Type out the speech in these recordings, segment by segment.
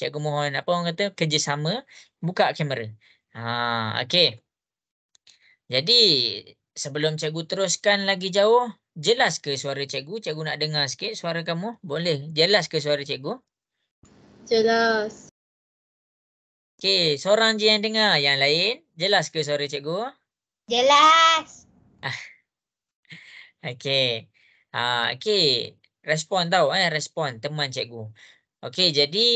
Cikgu mohon apa orang kata kerjasama, buka kamera. Okey. Jadi sebelum cikgu teruskan lagi jauh, jelas ke suara cikgu? Cikgu nak dengar sikit suara kamu. Boleh? Jelas ke suara cikgu? Jelas. Okey, seorang je yang dengar. Yang lain, jelas ke suara cikgu? Jelas. Okey. Okey. Respon tau respon teman cikgu. Okey, jadi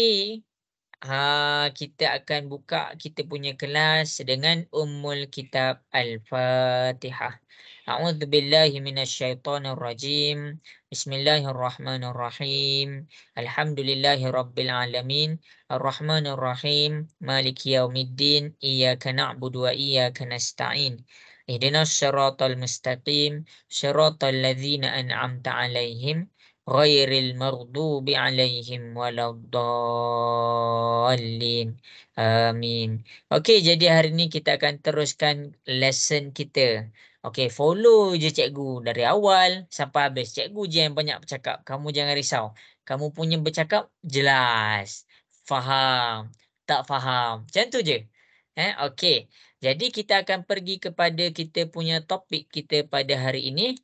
kita akan buka kita punya kelas dengan Ummul Kitab Al-Fatihah. A'udzu billahi minasyaitonir rajim. Bismillahirrahmanirrahim. Alhamdulillahi rabbil alamin. Arrahmanir rahim. Maliki yaumiddin. Iyyaka na'budu wa iyyaka nasta'in. Ihdinas siratal mustaqim. Siratal ladzina an'amta 'alaihim ghairil maghdubi 'alaihim waladdallin. Amin. Okey, jadi hari ni kita akan teruskan lesson kita. Okey, follow je cikgu dari awal sampai habis. Cikgu je yang banyak bercakap. Kamu jangan risau. Kamu punya bercakap jelas. Faham. Tak faham. Macam tu je. Okey. Jadi kita akan pergi kepada kita punya topik kita pada hari ini.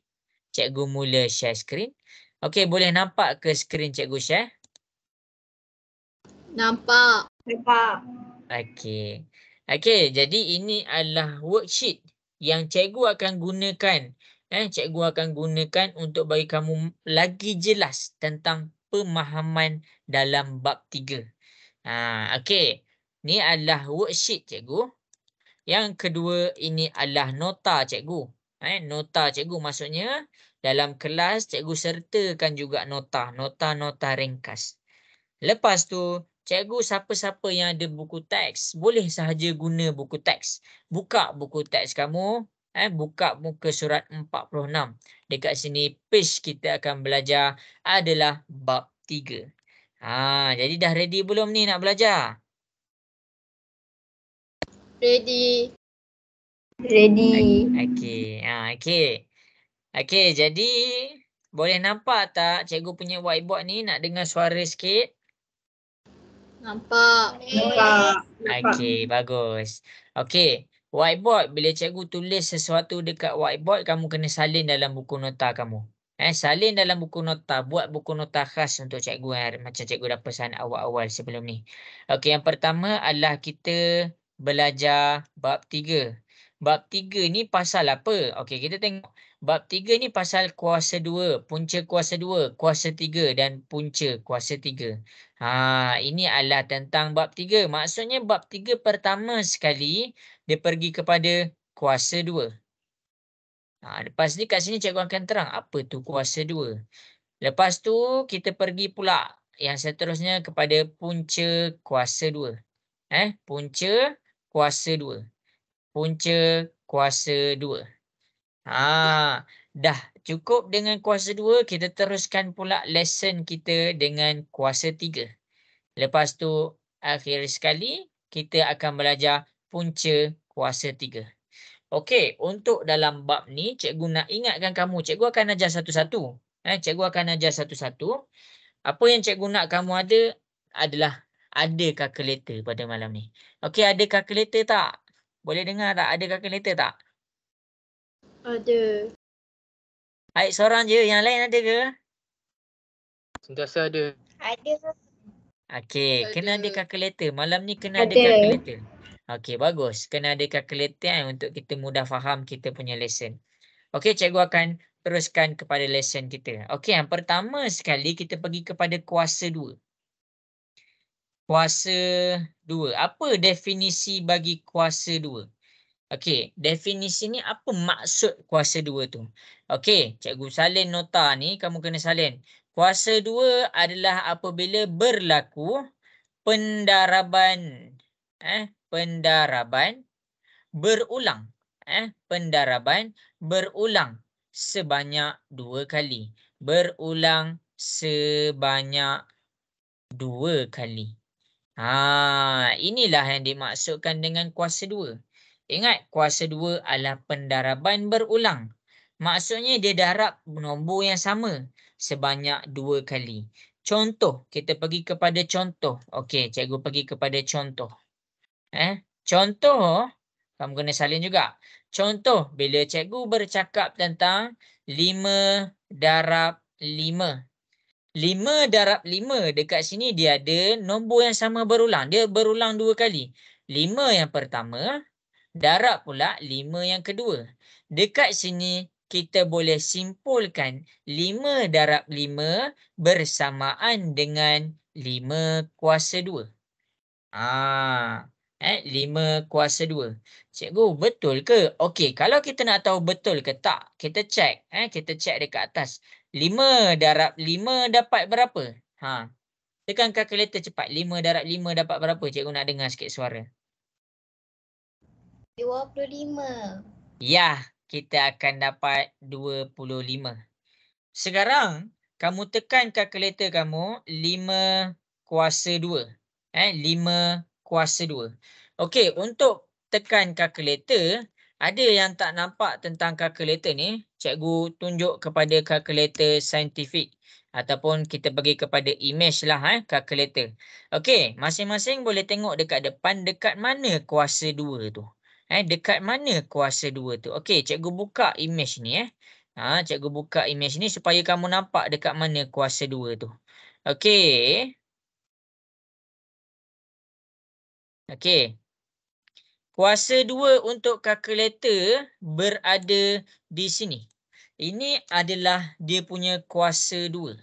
Cikgu mula share screen. Okey, boleh nampak ke skrin cikgu share? Nampak. Okey. Okey, jadi ini adalah worksheet yang cikgu akan gunakan. Cikgu akan gunakan untuk bagi kamu lagi jelas tentang pemahaman dalam bab 3. Okey. Ni adalah worksheet cikgu. Yang kedua, ini adalah nota cikgu. Nota cikgu maksudnya dalam kelas cikgu sertakan juga nota ringkas. Lepas tu, cikgu siapa-siapa yang ada buku teks, boleh sahaja guna buku teks. Buka buku teks kamu, buka muka surat 46. Dekat sini page kita akan belajar adalah bab 3. Jadi dah ready belum ni nak belajar? Ready. Okey. Okey, jadi boleh nampak tak cikgu punya whiteboard ni? Nak dengar suara sikit? Nampak. Okey, bagus. Okey, whiteboard. Bila cikgu tulis sesuatu dekat whiteboard, kamu kena salin dalam buku nota kamu. Salin dalam buku nota. Buat buku nota khas untuk cikgu macam cikgu dah pesan awal-awal sebelum ni. Okey, yang pertama adalah kita belajar bab 3. Bab 3 ni pasal apa? Okey, kita tengok. Bab 3 ni pasal kuasa 2, punca kuasa 2, kuasa 3 dan punca kuasa 3. Ini adalah tentang bab 3. Maksudnya bab 3 pertama sekali dia pergi kepada kuasa 2. Lepas ni kat sini cikgu akan terang apa tu kuasa 2. Lepas tu kita pergi pula yang seterusnya kepada punca kuasa 2. Punca kuasa 2. Punca kuasa 2. Dah cukup dengan kuasa 2, kita teruskan pula lesson kita dengan kuasa 3. Lepas tu akhir sekali kita akan belajar punca kuasa 3. Okey, untuk dalam bab ni cikgu nak ingatkan kamu, cikgu akan ajar satu-satu. Cikgu akan ajar satu-satu. Apa yang cikgu nak kamu adalah ada kalkulator pada malam ni. Okey, ada kalkulator tak? Boleh dengar tak? Ada kalkulator tak? Ada. Baik, seorang je. Yang lain ada ke? Sentiasa ada. Ada. Okey, kena ada kalkulator. Malam ni kena ada Ada. kalkulator. Okey, bagus. Kena ada kalkulator untuk kita mudah faham kita punya lesson. Okey, cikgu akan teruskan kepada lesson kita. Okey, yang pertama sekali kita pergi kepada kuasa 2. Kuasa 2. Apa definisi bagi kuasa 2? Okey, definisi ni apa maksud kuasa 2 tu? Okey, cikgu salin nota ni, kamu kena salin. Kuasa 2 adalah apabila berlaku pendaraban. Pendaraban berulang. Pendaraban berulang sebanyak 2 kali. Berulang sebanyak 2 kali. Inilah yang dimaksudkan dengan kuasa 2. Ingat, kuasa 2 adalah pendaraban berulang. Maksudnya dia darab nombor yang sama sebanyak 2 kali. Contoh, kita pergi kepada contoh. Okey, cikgu pergi kepada contoh. Contoh, kamu kena salin juga. Contoh, bila cikgu bercakap tentang 5 darab 5. 5 darab 5 dekat sini dia ada nombor yang sama berulang. Dia berulang 2 kali. 5 yang pertama darab pula 5 yang kedua. Dekat sini kita boleh simpulkan 5 darab 5 bersamaan dengan 5 kuasa 2. 5 kuasa 2. Cikgu, betul ke? Okey, kalau kita nak tahu betul ke tak, kita cek. Kita cek dekat atas. 5 darab 5 dapat berapa? Tekan kalkulator cepat. 5 darab 5 dapat berapa? Cikgu nak dengar sikit suara. 25. Ya, kita akan dapat 25. Sekarang, kamu tekan kalkulator kamu 5 kuasa 2. 5 kuasa 2. Okey, untuk tekan kalkulator, ada yang tak nampak tentang kalkulator ni, cikgu tunjuk kepada kalkulator saintifik. Ataupun kita pergi kepada image lah kalkulator. Okey, masing-masing boleh tengok dekat depan, dekat mana kuasa 2 tu. Dekat mana kuasa 2 tu. Okey, cikgu buka image ni. Cikgu buka image ni supaya kamu nampak dekat mana kuasa 2 tu. Okey. Okey. Kuasa 2 untuk kalkulator berada di sini. Ini adalah dia punya kuasa 2.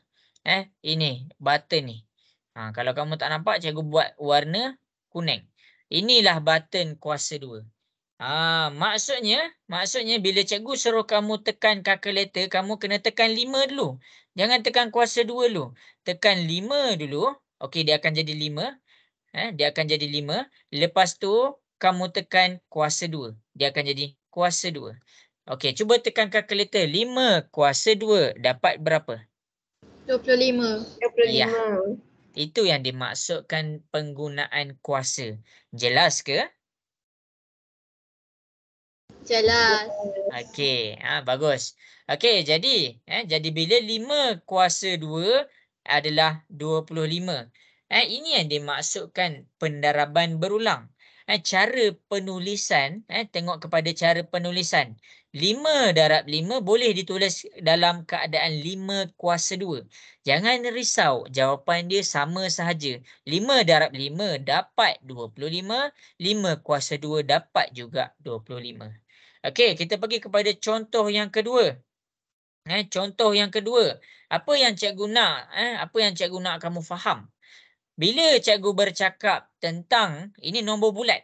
Ini button ni. Kalau kamu tak nampak, cikgu buat warna kuning. Inilah button kuasa 2. Maksudnya bila cikgu suruh kamu tekan kalkulator, kamu kena tekan 5 dulu. Jangan tekan kuasa 2 dulu. Tekan 5 dulu. Okey, dia akan jadi 5. Dia akan jadi 5. Lepas tu, kamu tekan kuasa 2. Dia akan jadi kuasa 2. Okey, cuba tekan kalkulator. 5 kuasa 2 dapat berapa? 25. Ya. Itu yang dimaksudkan penggunaan kuasa. Jelas ke? Jelas. Okey, bagus. Okey, jadi bila 5 kuasa 2 adalah 25. Ini yang dimaksudkan pendaraban berulang. Cara penulisan, tengok kepada cara penulisan. 5 darab 5 boleh ditulis dalam keadaan 5 kuasa 2. Jangan risau, jawapan dia sama sahaja. 5 darab 5 dapat 25, 5 kuasa 2 dapat juga 25. Okey, kita pergi kepada contoh yang kedua. Contoh yang kedua. Apa yang cikgu nak? Apa yang cikgu nak kamu faham? Bila cikgu bercakap tentang, ini nombor bulat.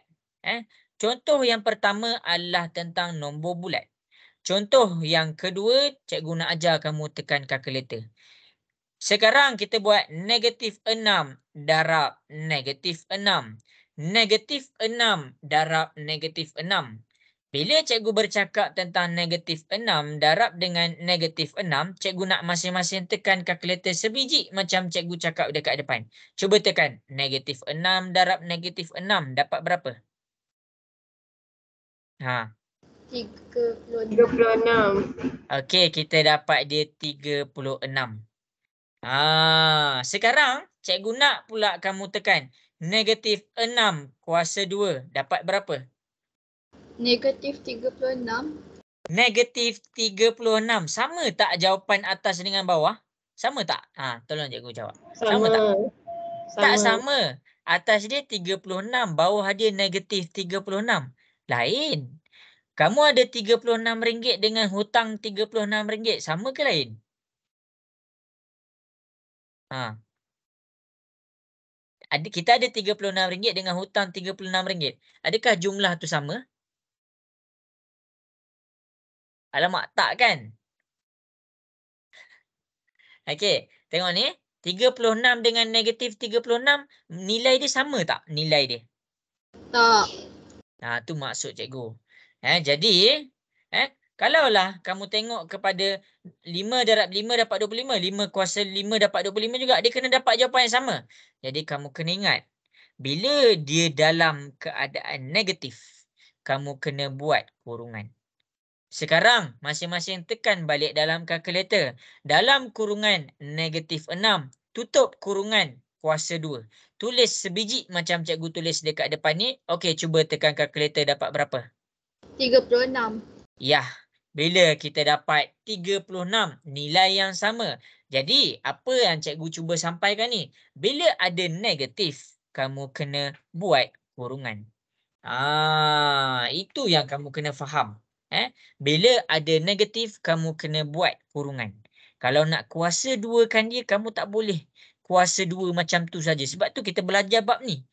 Contoh yang pertama adalah tentang nombor bulat. Contoh yang kedua, cikgu nak ajar kamu tekan kalkulator. Sekarang kita buat negatif 6 darab negatif 6. Negatif 6 darab negatif 6. Bila cikgu bercakap tentang negatif 6 darab dengan negatif 6, cikgu nak masing-masing tekan kalkulator sebiji macam cikgu cakap dekat depan. Cuba tekan. Negatif 6 darab negatif 6 dapat berapa? 36. Okey, kita dapat dia 36. Sekarang cikgu nak pula kamu tekan. Negatif 6 kuasa 2 dapat berapa? Negatif 36. Negatif 36. Sama tak jawapan atas dengan bawah? Sama tak? Tolong cikgu jawab. Sama tak? Tak sama. Atas dia 36, bawah dia negatif 36. Lain. Kamu ada RM36 dengan hutang RM36. Sama ke lain? Kita ada RM36 dengan hutang RM36. Adakah jumlah tu sama? Alamak, tak kan? Okey, tengok ni. 36 dengan negatif 36, nilai dia sama tak? Nilai dia. Tak. Tu maksud cikgu. Jadi, kalaulah kamu tengok kepada 5 darab 5 dapat 25, 5 kuasa 5 dapat 25 juga, dia kena dapat jawapan yang sama. Jadi, kamu kena ingat, bila dia dalam keadaan negatif, kamu kena buat kurungan. Sekarang, masing-masing tekan balik dalam kalkulator. Dalam kurungan negatif 6, tutup kurungan kuasa 2. Tulis sebiji macam cikgu tulis dekat depan ni. Okey, cuba tekan kalkulator dapat berapa? 36. Ya, bila kita dapat 36, nilai yang sama. Jadi, apa yang cikgu cuba sampaikan ni? Bila ada negatif, kamu kena buat kurungan. Itu yang kamu kena faham. Bila ada negatif, kamu kena buat kurungan. Kalau nak kuasa 2 kan dia, kamu tak boleh kuasa 2 macam tu saja. Sebab tu kita belajar bab ni.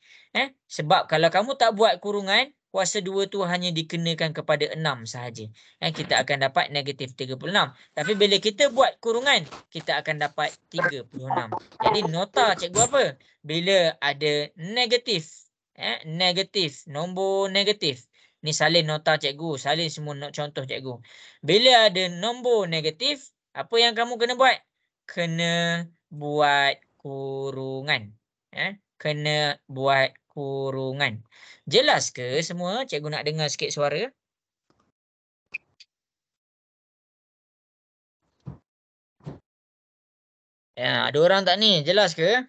Sebab kalau kamu tak buat kurungan, kuasa 2 tu hanya dikenakan kepada 6 sahaja. Kita akan dapat negatif 36. Tapi bila kita buat kurungan, kita akan dapat 36. Jadi nota cikgu apa? Bila ada negatif, negatif, nombor negatif. Ni salin nota cikgu, salin semua contoh cikgu. Bila ada nombor negatif, apa yang kamu kena buat? Kena buat kurungan. Kena buat kurungan. Jelas ke semua? Cikgu nak dengar sikit suara. Ada orang tak ni? Jelas ke?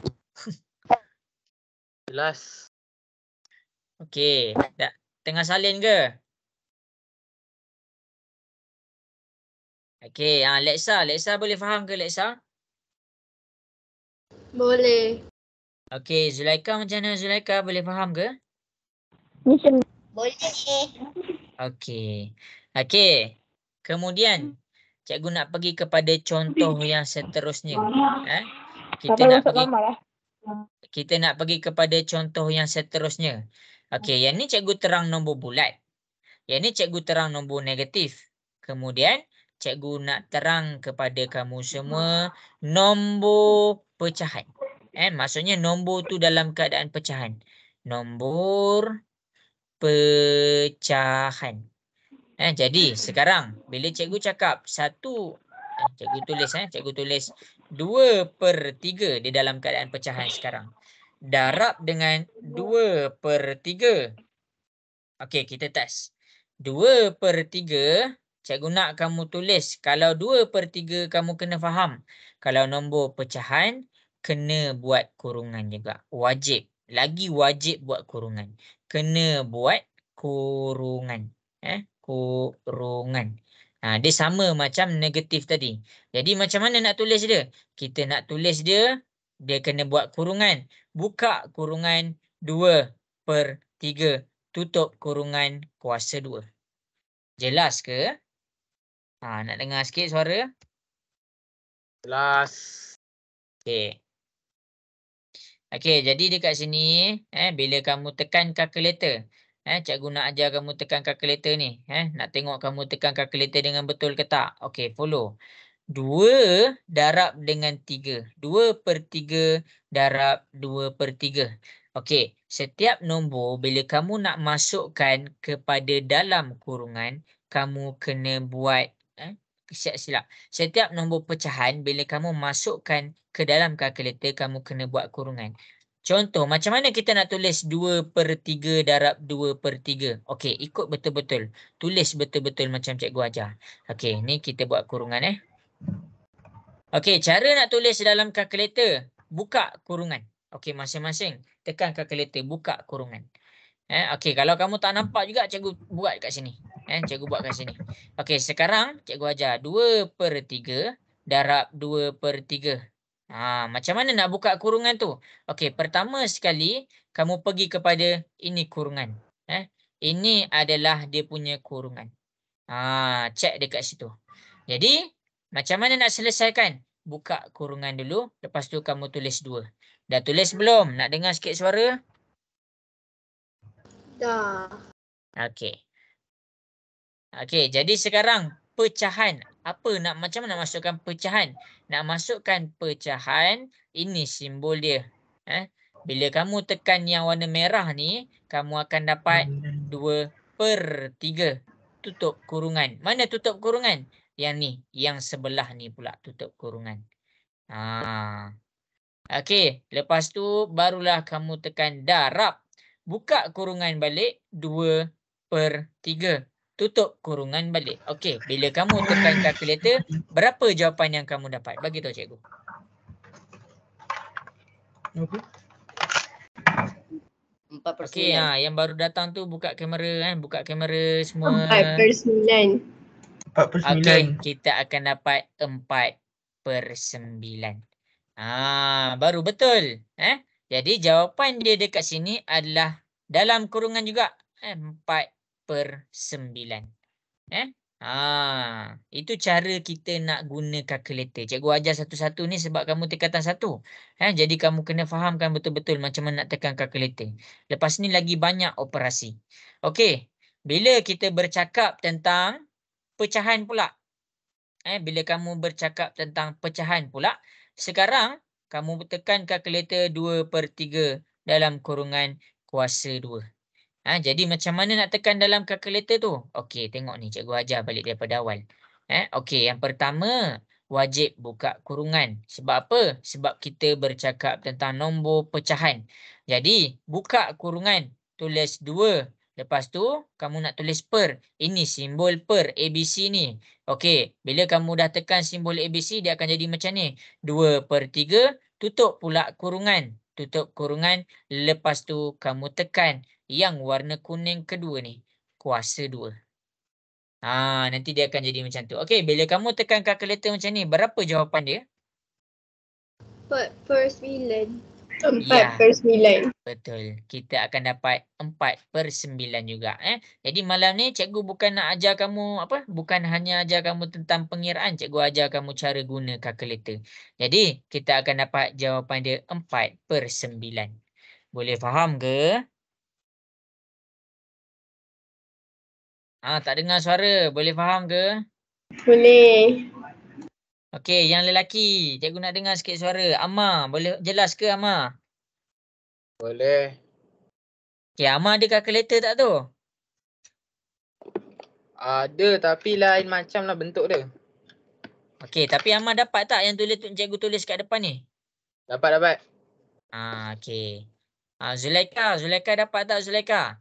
Jelas. Okey. Tengah salin ke? Okey. Leksa boleh faham ke Leksa? Boleh. Okey. Zulaika macam mana Zulaika? Boleh faham ke? Boleh. Okey. Okey. Kemudian cikgu nak pergi kepada contoh yang seterusnya. Kita nak pergi kepada contoh yang seterusnya. Okey, yang ni cikgu terang nombor bulat. Yang ni cikgu terang nombor negatif. Kemudian cikgu nak terang kepada kamu semua nombor pecahan. Maksudnya nombor tu dalam keadaan pecahan. Nombor pecahan. Jadi sekarang bila cikgu cakap cikgu tulis 2/3 di dalam keadaan pecahan sekarang. Darab dengan 2/3. Okey, kita test. 2/3, cikgu nak kamu tulis. Kalau 2/3 kamu kena faham. Kalau nombor pecahan, kena buat kurungan juga. Wajib. Lagi wajib buat kurungan. Kena buat kurungan. Kurungan. Dia sama macam negatif tadi. Jadi macam mana nak tulis dia? Kita nak tulis dia kena buat kurungan. Buka kurungan 2/3. Tutup kurungan kuasa 2. Jelas ke? Nak dengar sikit suara? Jelas. Okey, jadi dekat sini, bila kamu tekan kalkulator, cikgu nak ajar kamu tekan kalkulator ni. Nak tengok kamu tekan kalkulator dengan betul ke tak? Okey, follow. 2 darab dengan 3. 2/3 darab 2/3. Okey, setiap nombor bila kamu nak masukkan kepada dalam kurungan, kamu kena buat silap. Setiap nombor pecahan bila kamu masukkan ke dalam kalkulator, kamu kena buat kurungan. Contoh, macam mana kita nak tulis 2/3 darab 2/3? Okey, ikut betul-betul. Tulis betul-betul macam cikgu ajar. Okey, ni kita buat kurungan. Okey, cara nak tulis dalam kalkulator, buka kurungan. Okey, masing-masing tekan kalkulator, buka kurungan. Okey, kalau kamu tak nampak juga, cikgu buat kat sini. Cikgu buat kat sini. Okey, sekarang cikgu ajar 2/3 darab 2/3. Macam mana nak buka kurungan tu? Okey, pertama sekali kamu pergi kepada ini kurungan. Ini adalah dia punya kurungan. Cek dekat situ. Jadi, macam mana nak selesaikan? Buka kurungan dulu, lepas tu kamu tulis 2. Dah tulis belum? Nak dengar sikit suara? Dah. Okey. Okey, jadi sekarang pecahan. Macam mana nak masukkan pecahan? Nak masukkan pecahan, ini simbol dia. Bila kamu tekan yang warna merah ni, kamu akan dapat 2/3. Tutup kurungan. Mana tutup kurungan? Yang ni, yang sebelah ni pula tutup kurungan. Okey, lepas tu barulah kamu tekan darab. Buka kurungan balik 2/3. Tutup kurungan balik. Okey, bila kamu tekan kalkulator, berapa jawapan yang kamu dapat? Bagi tahu cikgu. Apa? 4/9. Okey, yang baru datang tu buka kamera kan, buka kamera semua. 4/9. 4/9. Okey, kita akan dapat 4/9. Baru betul. Jadi jawapan dia dekat sini adalah dalam kurungan juga. 4/9. Itu cara kita nak guna kalkulator. Cikgu ajar satu-satu ni sebab kamu tingkatan 1. Jadi kamu kena fahamkan betul-betul macam mana nak tekan kalkulator. Lepas ni lagi banyak operasi. Okey, bila kita bercakap tentang pecahan pula. Bila kamu bercakap tentang pecahan pula, sekarang kamu tekan kalkulator 2/3 dalam kurungan kuasa 2. Jadi macam mana nak tekan dalam kalkulator tu? Okey, tengok ni cikgu ajar balik daripada awal. Okey, yang pertama wajib buka kurungan. Sebab apa? Sebab kita bercakap tentang nombor pecahan. Jadi, buka kurungan, tulis 2. Lepas tu, kamu nak tulis per. Ini simbol per, ABC ni. Okey, bila kamu dah tekan simbol ABC, dia akan jadi macam ni. 2/3, tutup pula kurungan. Tutup kurungan, lepas tu kamu tekan yang warna kuning kedua ni, kuasa 2. Nanti dia akan jadi macam tu. Okey, bila kamu tekan kalkulator macam ni, berapa jawapan dia? 4/9. 4/9. Betul. Kita akan dapat 4/9 juga. Jadi malam ni cikgu bukan nak ajar kamu apa? Bukan hanya ajar kamu tentang pengiraan, cikgu ajar kamu cara guna kalkulator. Jadi kita akan dapat jawapan dia 4/9. Boleh faham ke? Tak dengar suara. Boleh faham ke? Boleh. Okey, yang lelaki. Cikgu nak dengar sikit suara. Amar, boleh jelas ke Amar? Boleh. Okey, Amar ada kalkulator tak tu? Ada tapi lain macam lah bentuk dia. Okey, tapi Amar dapat tak yang cikgu tulis kat depan ni? Dapat. Okey. Zulaika dapat tak Zulaika?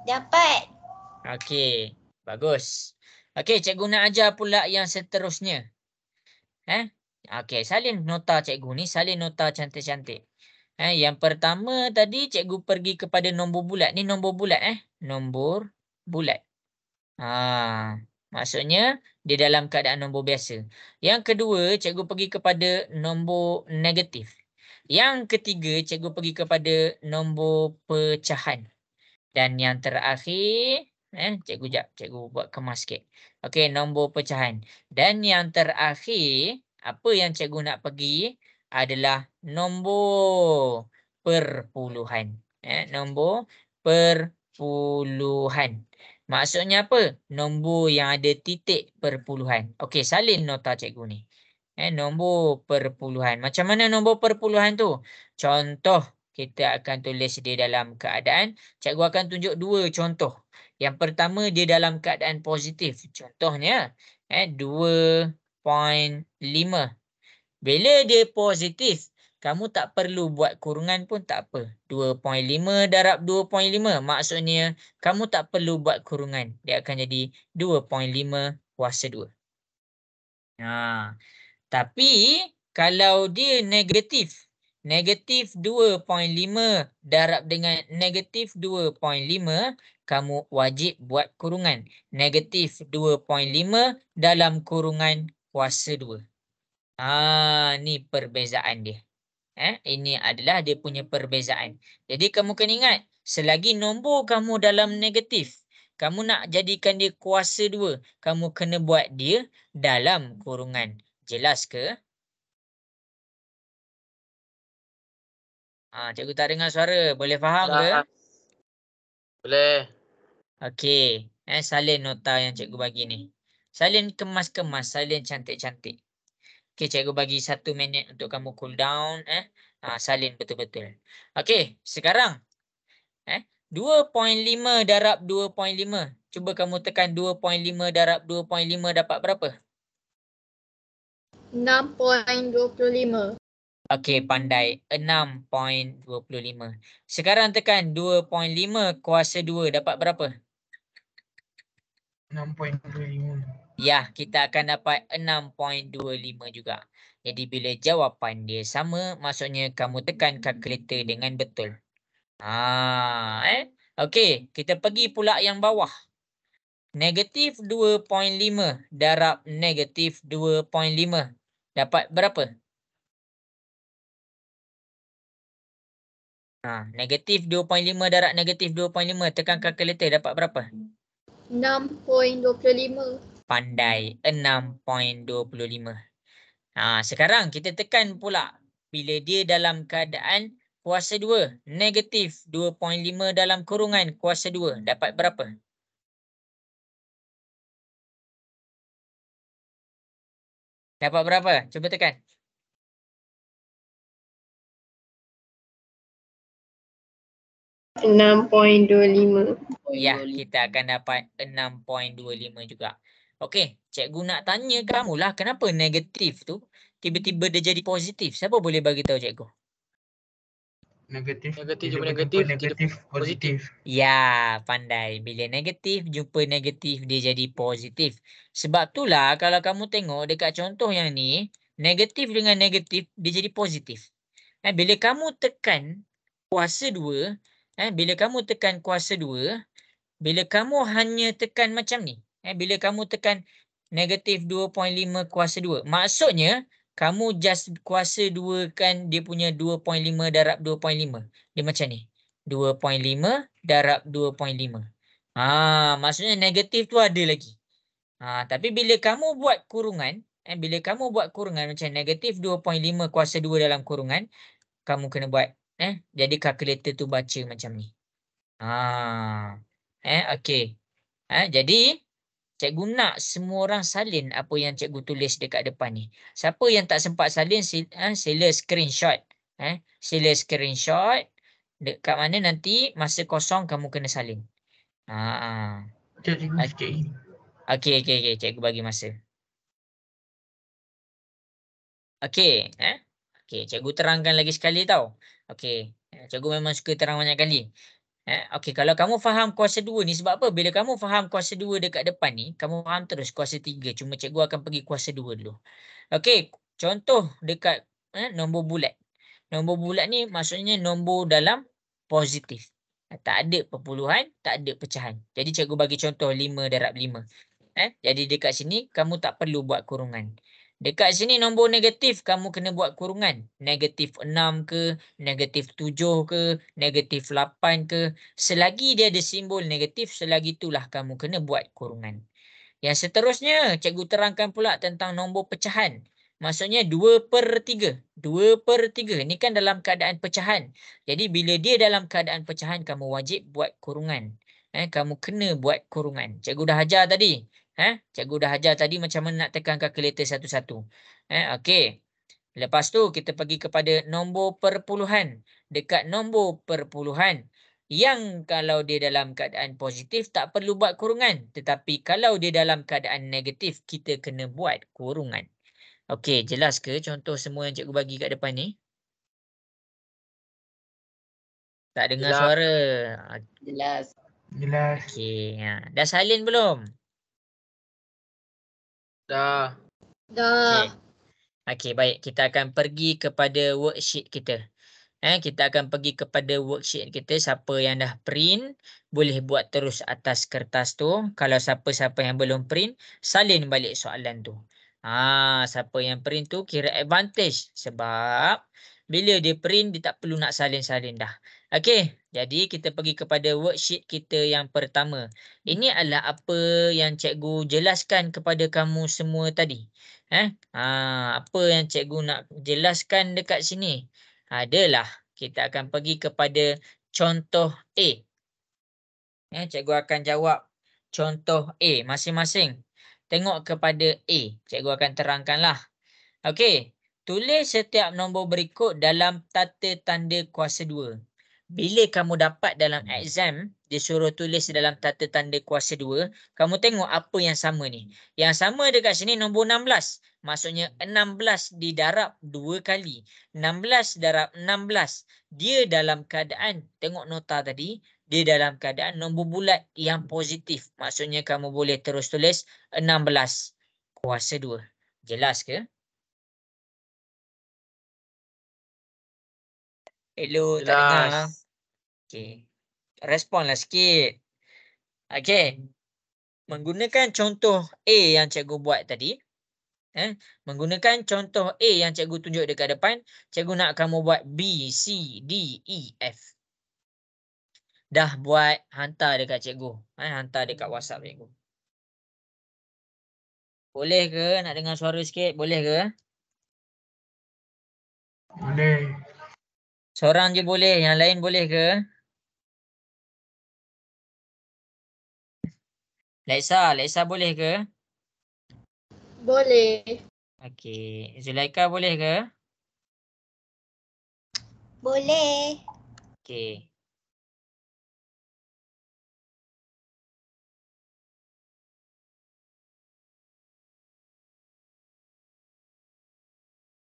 Dapat. Okey, bagus. Okey, cikgu nak ajar pula yang seterusnya. Okey, salin nota cikgu ni, salin nota cantik-cantik. Yang pertama tadi cikgu pergi kepada nombor bulat. Ni nombor bulat nombor bulat. Maksudnya dia dalam keadaan nombor biasa. Yang kedua, cikgu pergi kepada nombor negatif. Yang ketiga, cikgu pergi kepada nombor pecahan. Dan yang terakhir, cikgu buat kemas sikit. Okey, nombor pecahan. Dan yang terakhir, apa yang cikgu nak pergi adalah nombor perpuluhan. Nombor perpuluhan. Maksudnya apa? Nombor yang ada titik perpuluhan. Okey, salin nota cikgu ni. Nombor perpuluhan. Macam mana nombor perpuluhan tu? Contoh, kita akan tulis dia dalam keadaan, cikgu akan tunjuk 2 contoh. Yang pertama, dia dalam keadaan positif. Contohnya, 2.5. Bila dia positif, kamu tak perlu buat kurungan pun tak apa. 2.5 darab 2.5. Maksudnya, kamu tak perlu buat kurungan. Dia akan jadi 2.5 kuasa 2. Tapi, kalau dia negatif, negatif 2.5 darab dengan negatif 2.5, kamu wajib buat kurungan. Negatif 2.5 dalam kurungan kuasa 2. Ni perbezaan dia. Ini adalah dia punya perbezaan. Jadi kamu kena ingat, selagi nombor kamu dalam negatif, kamu nak jadikan dia kuasa 2, kamu kena buat dia dalam kurungan. Jelas ke? Cikgu tak dengar suara. Boleh faham ke? Boleh. Okey. Salin nota yang cikgu bagi ni. Salin kemas-kemas. Salin cantik-cantik. Okey, cikgu bagi 1 minit untuk kamu cool down. Salin betul-betul. Okey, sekarang. 2.5 darab 2.5. Cuba kamu tekan 2.5 darab 2.5 dapat berapa? 6.25. Okey, pandai. 6.25. Sekarang tekan 2.5 kuasa 2 dapat berapa? 6.25. Ya, kita akan dapat 6.25 juga. Jadi bila jawapan dia sama, maksudnya kamu tekan kalkulator dengan betul. Okey, kita pergi pula yang bawah. Negatif 2.5 darab negatif 2.5. Dapat berapa? Negatif 2.5 darab negatif 2.5. Tekan kalkulator dapat berapa? 6.25. Pandai, 6.25. Sekarang kita tekan pula bila dia dalam keadaan kuasa 2. Negatif 2.5 dalam kurungan kuasa 2. Dapat berapa? Dapat berapa? Cuba tekan. $6.25. Ya, kita akan dapat 6.25 juga. Okey, cikgu nak tanya kamulah kenapa negatif tu tiba-tiba dia jadi positif. Siapa boleh bagi tahu cikgu? Negatif jumpa jumpa negatif, negatif jadi positif. Ya, pandai. Bila negatif jumpa negatif dia jadi positif. Sebab itulah kalau kamu tengok dekat contoh yang ni, negatif dengan negatif dia jadi positif. Bila kamu tekan kuasa 2, bila kamu tekan kuasa 2, bila kamu hanya tekan macam ni, bila kamu tekan negatif 2.5 kuasa 2, maksudnya kamu just kuasa 2 kan dia punya 2.5 darab 2.5. Dia macam ni. 2.5 darab 2.5. Maksudnya negatif tu ada lagi. Tapi bila kamu buat kurungan, bila kamu buat kurungan macam negatif 2.5 kuasa 2 dalam kurungan, kamu kena buat. Jadi kalkulator tu baca macam ni. Okey. Jadi cikgu nak semua orang salin apa yang cikgu tulis dekat depan ni. Siapa yang tak sempat salin sila screenshot. Sila screenshot dekat mana nanti masa kosong kamu kena salin. Cikgu sikit lagi. Okey. Cikgu bagi masa. Okey. Okey, cikgu terangkan lagi sekali tau. Okey. Cikgu memang suka terang banyak kali. Okey, kalau kamu faham kuasa 2 ni sebab apa? Bila kamu faham kuasa 2 dekat depan ni, kamu faham terus kuasa 3. Cuma cikgu akan pergi kuasa 2 dulu. Okey, contoh dekat nombor bulat. Nombor bulat ni maksudnya nombor dalam positif. Tak ada perpuluhan, tak ada pecahan. Jadi cikgu bagi contoh 5 darab 5. Jadi dekat sini kamu tak perlu buat kurungan. Dekat sini nombor negatif kamu kena buat kurungan. Negatif 6 ke, negatif 7 ke, negatif 8 ke. Selagi dia ada simbol negatif, selagi itulah kamu kena buat kurungan. Yang seterusnya, cikgu terangkan pula tentang nombor pecahan. Maksudnya 2/3. 2/3. Ini kan dalam keadaan pecahan. Jadi bila dia dalam keadaan pecahan, kamu wajib buat kurungan. Kamu kena buat kurungan. Cikgu dah ajar tadi. Cikgu dah ajar tadi macam mana nak tekan kalkulator satu-satu. Okey. Lepas tu kita pergi kepada nombor perpuluhan. Dekat nombor perpuluhan, yang kalau dia dalam keadaan positif tak perlu buat kurungan. Tetapi kalau dia dalam keadaan negatif, kita kena buat kurungan. Okey, jelas ke contoh semua yang cikgu bagi kat depan ni? Tak dengar Jelas. suara. Jelas. Jelas. Okey, dah salin belum? Dah. Dah. Okey, baik. Kita akan pergi kepada worksheet kita. Kita akan pergi kepada worksheet kita. Siapa yang dah print, boleh buat terus atas kertas tu. Kalau siapa-siapa yang belum print, salin balik soalan tu. Siapa yang print tu kira advantage. Sebab bila dia print, dia tak perlu nak salin-salin dah. Okey, jadi kita pergi kepada worksheet kita yang pertama. Ini adalah apa yang cikgu jelaskan kepada kamu semua tadi. Apa yang cikgu nak jelaskan dekat sini adalah kita akan pergi kepada contoh A. Cikgu akan jawab contoh A masing-masing. Tengok kepada A. Cikgu akan terangkanlah. Okey. Tulis setiap nombor berikut dalam tata tanda kuasa 2. Bila kamu dapat dalam exam, dia suruh tulis dalam tata tanda kuasa 2, kamu tengok apa yang sama ni. Yang sama dekat sini nombor 16. Maksudnya 16 didarab 2 kali. 16 darab 16. Dia dalam keadaan, tengok nota tadi, dia dalam keadaan nombor bulat yang positif. Maksudnya kamu boleh terus tulis 16 kuasa 2. Jelas ke? Hello, tak dengar. Jelas. Okey. Responlah sikit. Okey. Menggunakan contoh A yang cikgu buat tadi. Menggunakan contoh A yang cikgu tunjuk dekat depan, cikgu nak kamu buat B, C, D, E, F. Dah buat, hantar dekat cikgu. Hantar dekat WhatsApp cikgu. Boleh ke nak dengar suara sikit? Boleh ke? Boleh. Seorang je boleh, yang lain boleh ke? Lexa boleh ke? Boleh. Okey. Zulaika boleh ke? Boleh. Okey.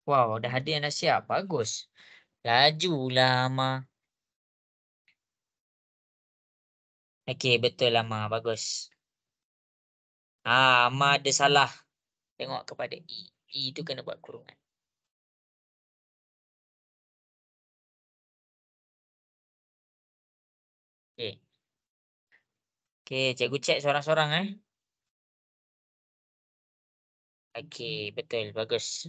Wow, dah ada yang dah siap. Bagus. Lajulah Ama. Okey, betul Ama. Bagus. Ama ada salah. Tengok kepada E. E tu kena buat kurungan. Okey. Okey, cikgu cek sorang-sorang Okey, betul. Bagus.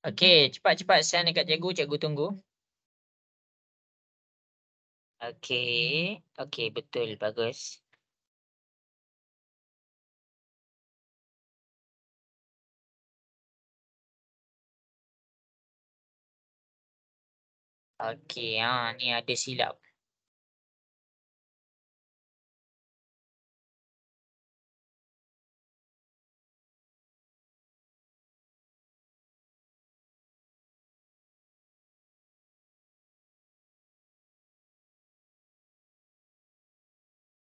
Okey, cepat-cepat send dekat cikgu. Cikgu tunggu. Okey. Okey, betul. Bagus. Okey, ni ada silap.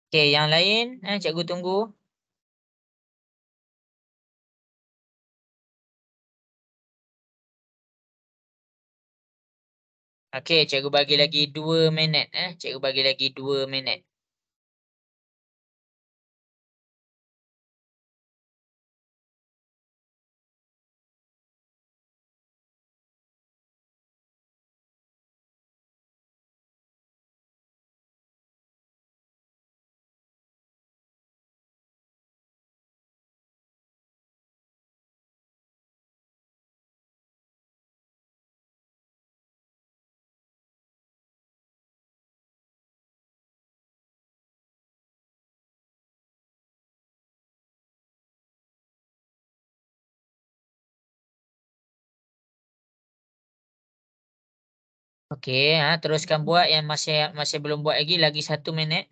Okey, yang lain cikgu tunggu. Okey, cikgu bagi lagi 2 minit Cikgu bagi lagi 2 minit. Okey, teruskan buat yang masih belum buat lagi 1 minit.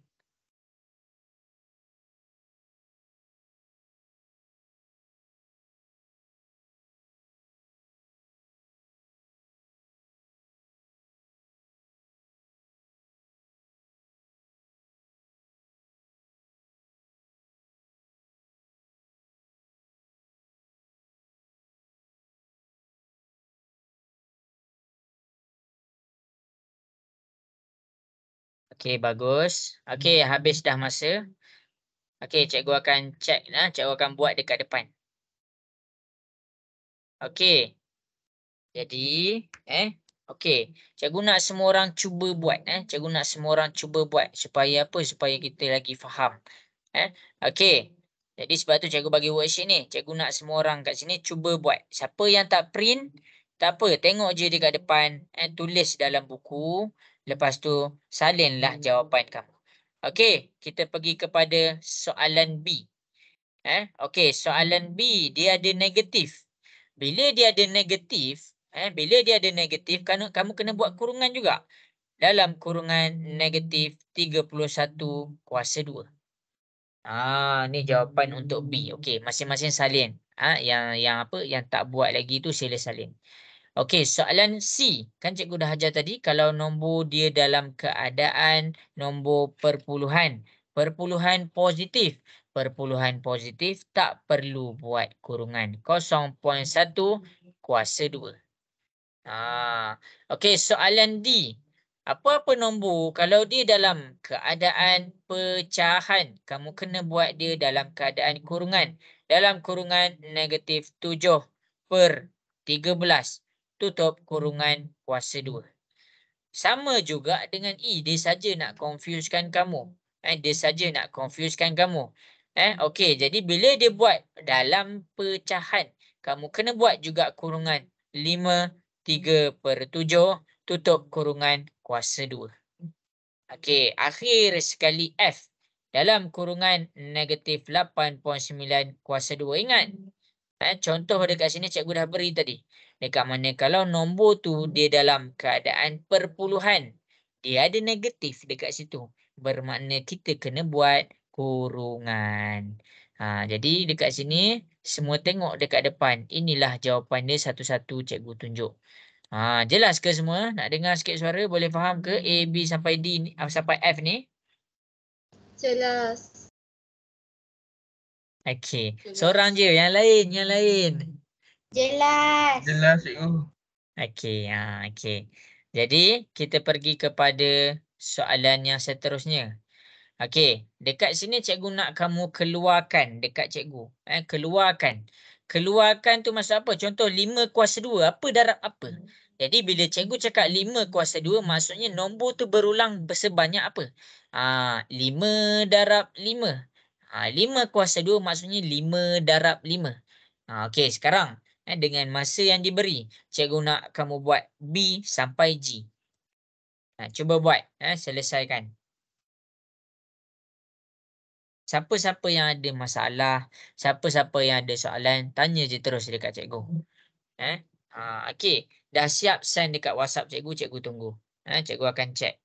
Okey, bagus. Okey, habis dah masa. Okey, cikgu akan check cikgu akan buat dekat depan. Okey. Jadi, okey. Cikgu nak semua orang cuba buat Cikgu nak semua orang cuba buat supaya apa? Supaya kita lagi faham. Okey. Jadi sebab tu cikgu bagi worksheet ni. Cikgu nak semua orang kat sini cuba buat. Siapa yang tak print, tak apa, tengok je dekat depan, tulis dalam buku. Lepas tu salinlah jawapan kamu. Okey, kita pergi kepada soalan B. Okey, soalan B dia ada negatif. Bila dia ada negatif, kamu kena buat kurungan juga. Dalam kurungan negatif 31 kuasa 2. Ni jawapan untuk B. Okey, masing-masing salin. Yang apa? Yang tak buat lagi tu sila salin. Okey, soalan C. Kan cikgu dah ajar tadi kalau nombor dia dalam keadaan nombor perpuluhan. Perpuluhan positif. Perpuluhan positif tak perlu buat kurungan. 0.1 kuasa 2. Okey, soalan D. Apa-apa nombor kalau dia dalam keadaan pecahan, kamu kena buat dia dalam keadaan kurungan. Dalam kurungan negatif 7/13 tutup kurungan kuasa 2. Sama juga dengan E, dia saja nak confusekan kamu. Dia saja nak confusekan kamu. Okey, jadi bila dia buat dalam pecahan, kamu kena buat juga kurungan 5/3/7 tutup kurungan kuasa 2. Okey, akhir sekali F. Dalam kurungan negatif 8.9 kuasa 2. Ingat, contoh dekat sini cikgu dah beri tadi. Dekat mana kalau nombor tu dia dalam keadaan perpuluhan, dia ada negatif dekat situ. Bermakna kita kena buat kurungan. Jadi dekat sini semua tengok dekat depan. Inilah jawapan dia satu-satu cikgu tunjuk. Jelas ke semua? Nak dengar sikit suara? Boleh faham ke A, B sampai D ni, sampai F ni? Jelas. Okey. Jelas. Seorang je, yang lain. Jelas. Jelas cikgu. Okey, okey. Jadi kita pergi kepada soalan yang seterusnya. Okey, dekat sini cikgu nak kamu keluarkan dekat cikgu. Keluarkan. Keluarkan tu maksud apa? Contoh 5 kuasa 2, apa darab apa? Jadi bila cikgu cakap 5 kuasa 2, maksudnya nombor tu berulang sebanyak apa? 5 darab 5. 5 kuasa 2 maksudnya 5 darab 5. Okey, sekarang dengan masa yang diberi, cikgu nak kamu buat B sampai G. Cuba buat, selesaikan. Siapa-siapa yang ada masalah, siapa-siapa yang ada soalan, tanya je terus dekat cikgu. Okey, dah siap send dekat WhatsApp cikgu, cikgu tunggu. Cikgu akan check.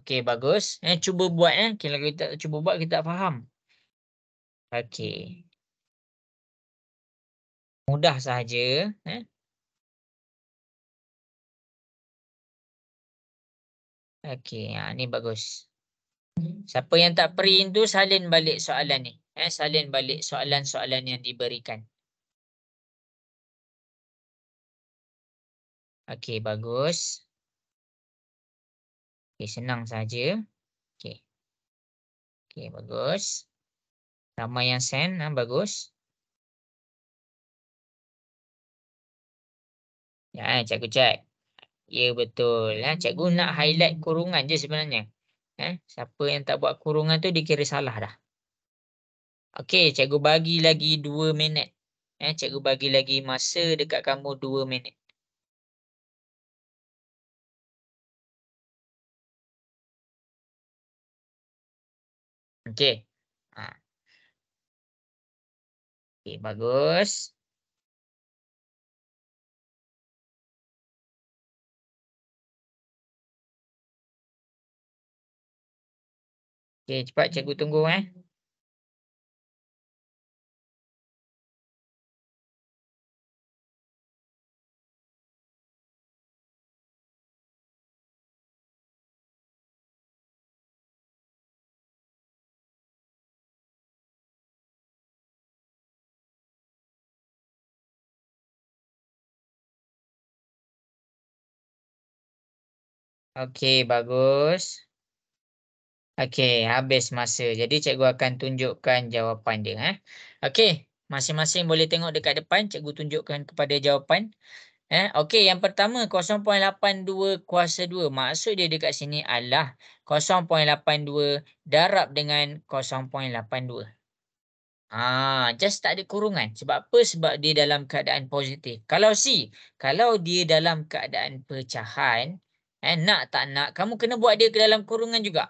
Okey, bagus. Cuba buat. Kalau kita cuba buat, kita tak faham. Okey. Mudah sahaja. Okey, ni bagus. Siapa yang tak print tu, salin balik soalan ni. Salin balik soalan-soalan yang diberikan. Okey, bagus. Okey, senang saja. Okey. Okey, bagus. Ramai yang send, bagus. Cikgu cek. Ya, betul. Cikgu nak highlight kurungan je sebenarnya. Siapa yang tak buat kurungan tu dikira salah dah. Okey, cikgu bagi lagi 2 minit. Cikgu bagi lagi masa dekat kamu 2 minit. Okey. Okey, bagus. Okey, cepat cikgu tunggu. Okey, bagus. Okey, habis masa. Jadi cikgu akan tunjukkan jawapan dia. Okey, masing-masing boleh tengok dekat depan. Cikgu tunjukkan kepada jawapan. Okey, yang pertama 0.82 kuasa 2. Maksud dia dekat sini adalah 0.82 darab dengan 0.82. Just tak ada kurungan. Sebab apa? Sebab dia dalam keadaan positif. Kalau C, kalau dia dalam keadaan pecahan, nak tak nak, kamu kena buat dia ke dalam kurungan juga.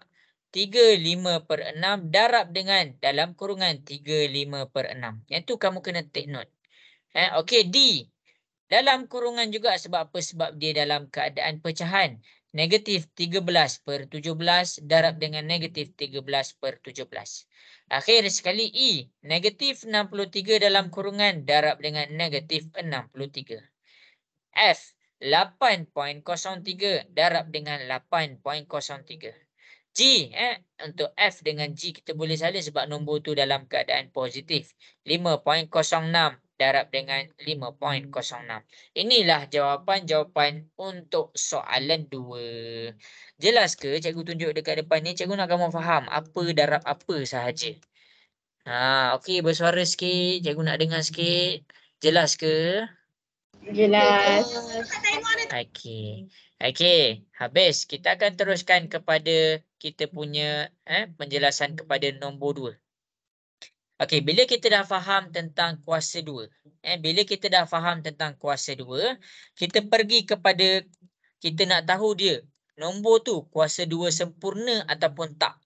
3/5/6 darab dengan dalam kurungan 3/5/6. Yang tu kamu kena take note. Okey, D. Dalam kurungan juga sebab apa? Sebab dia dalam keadaan pecahan. Negatif 13/17 darab dengan negatif 13/17. Akhir sekali E. Negatif 63 dalam kurungan darab dengan negatif 63. F. 8.03 darab dengan 8.03. G, untuk F dengan G kita boleh salin sebab nombor tu dalam keadaan positif. 5.06 darab dengan 5.06. Inilah jawapan-jawapan untuk soalan 2. Jelas ke cikgu tunjuk dekat depan ni? Cikgu nak kamu faham apa darab apa sahaja. Okey, bersuara sikit. Cikgu nak dengar sikit. Jelas ke? Jelas. Okey. Okey, habis. Kita akan teruskan kepada kita punya penjelasan kepada nombor 2. Okey, bila kita dah faham tentang kuasa 2. Bila kita dah faham tentang kuasa 2, kita pergi kepada kita nak tahu dia. Nombor tu kuasa 2 sempurna ataupun tak.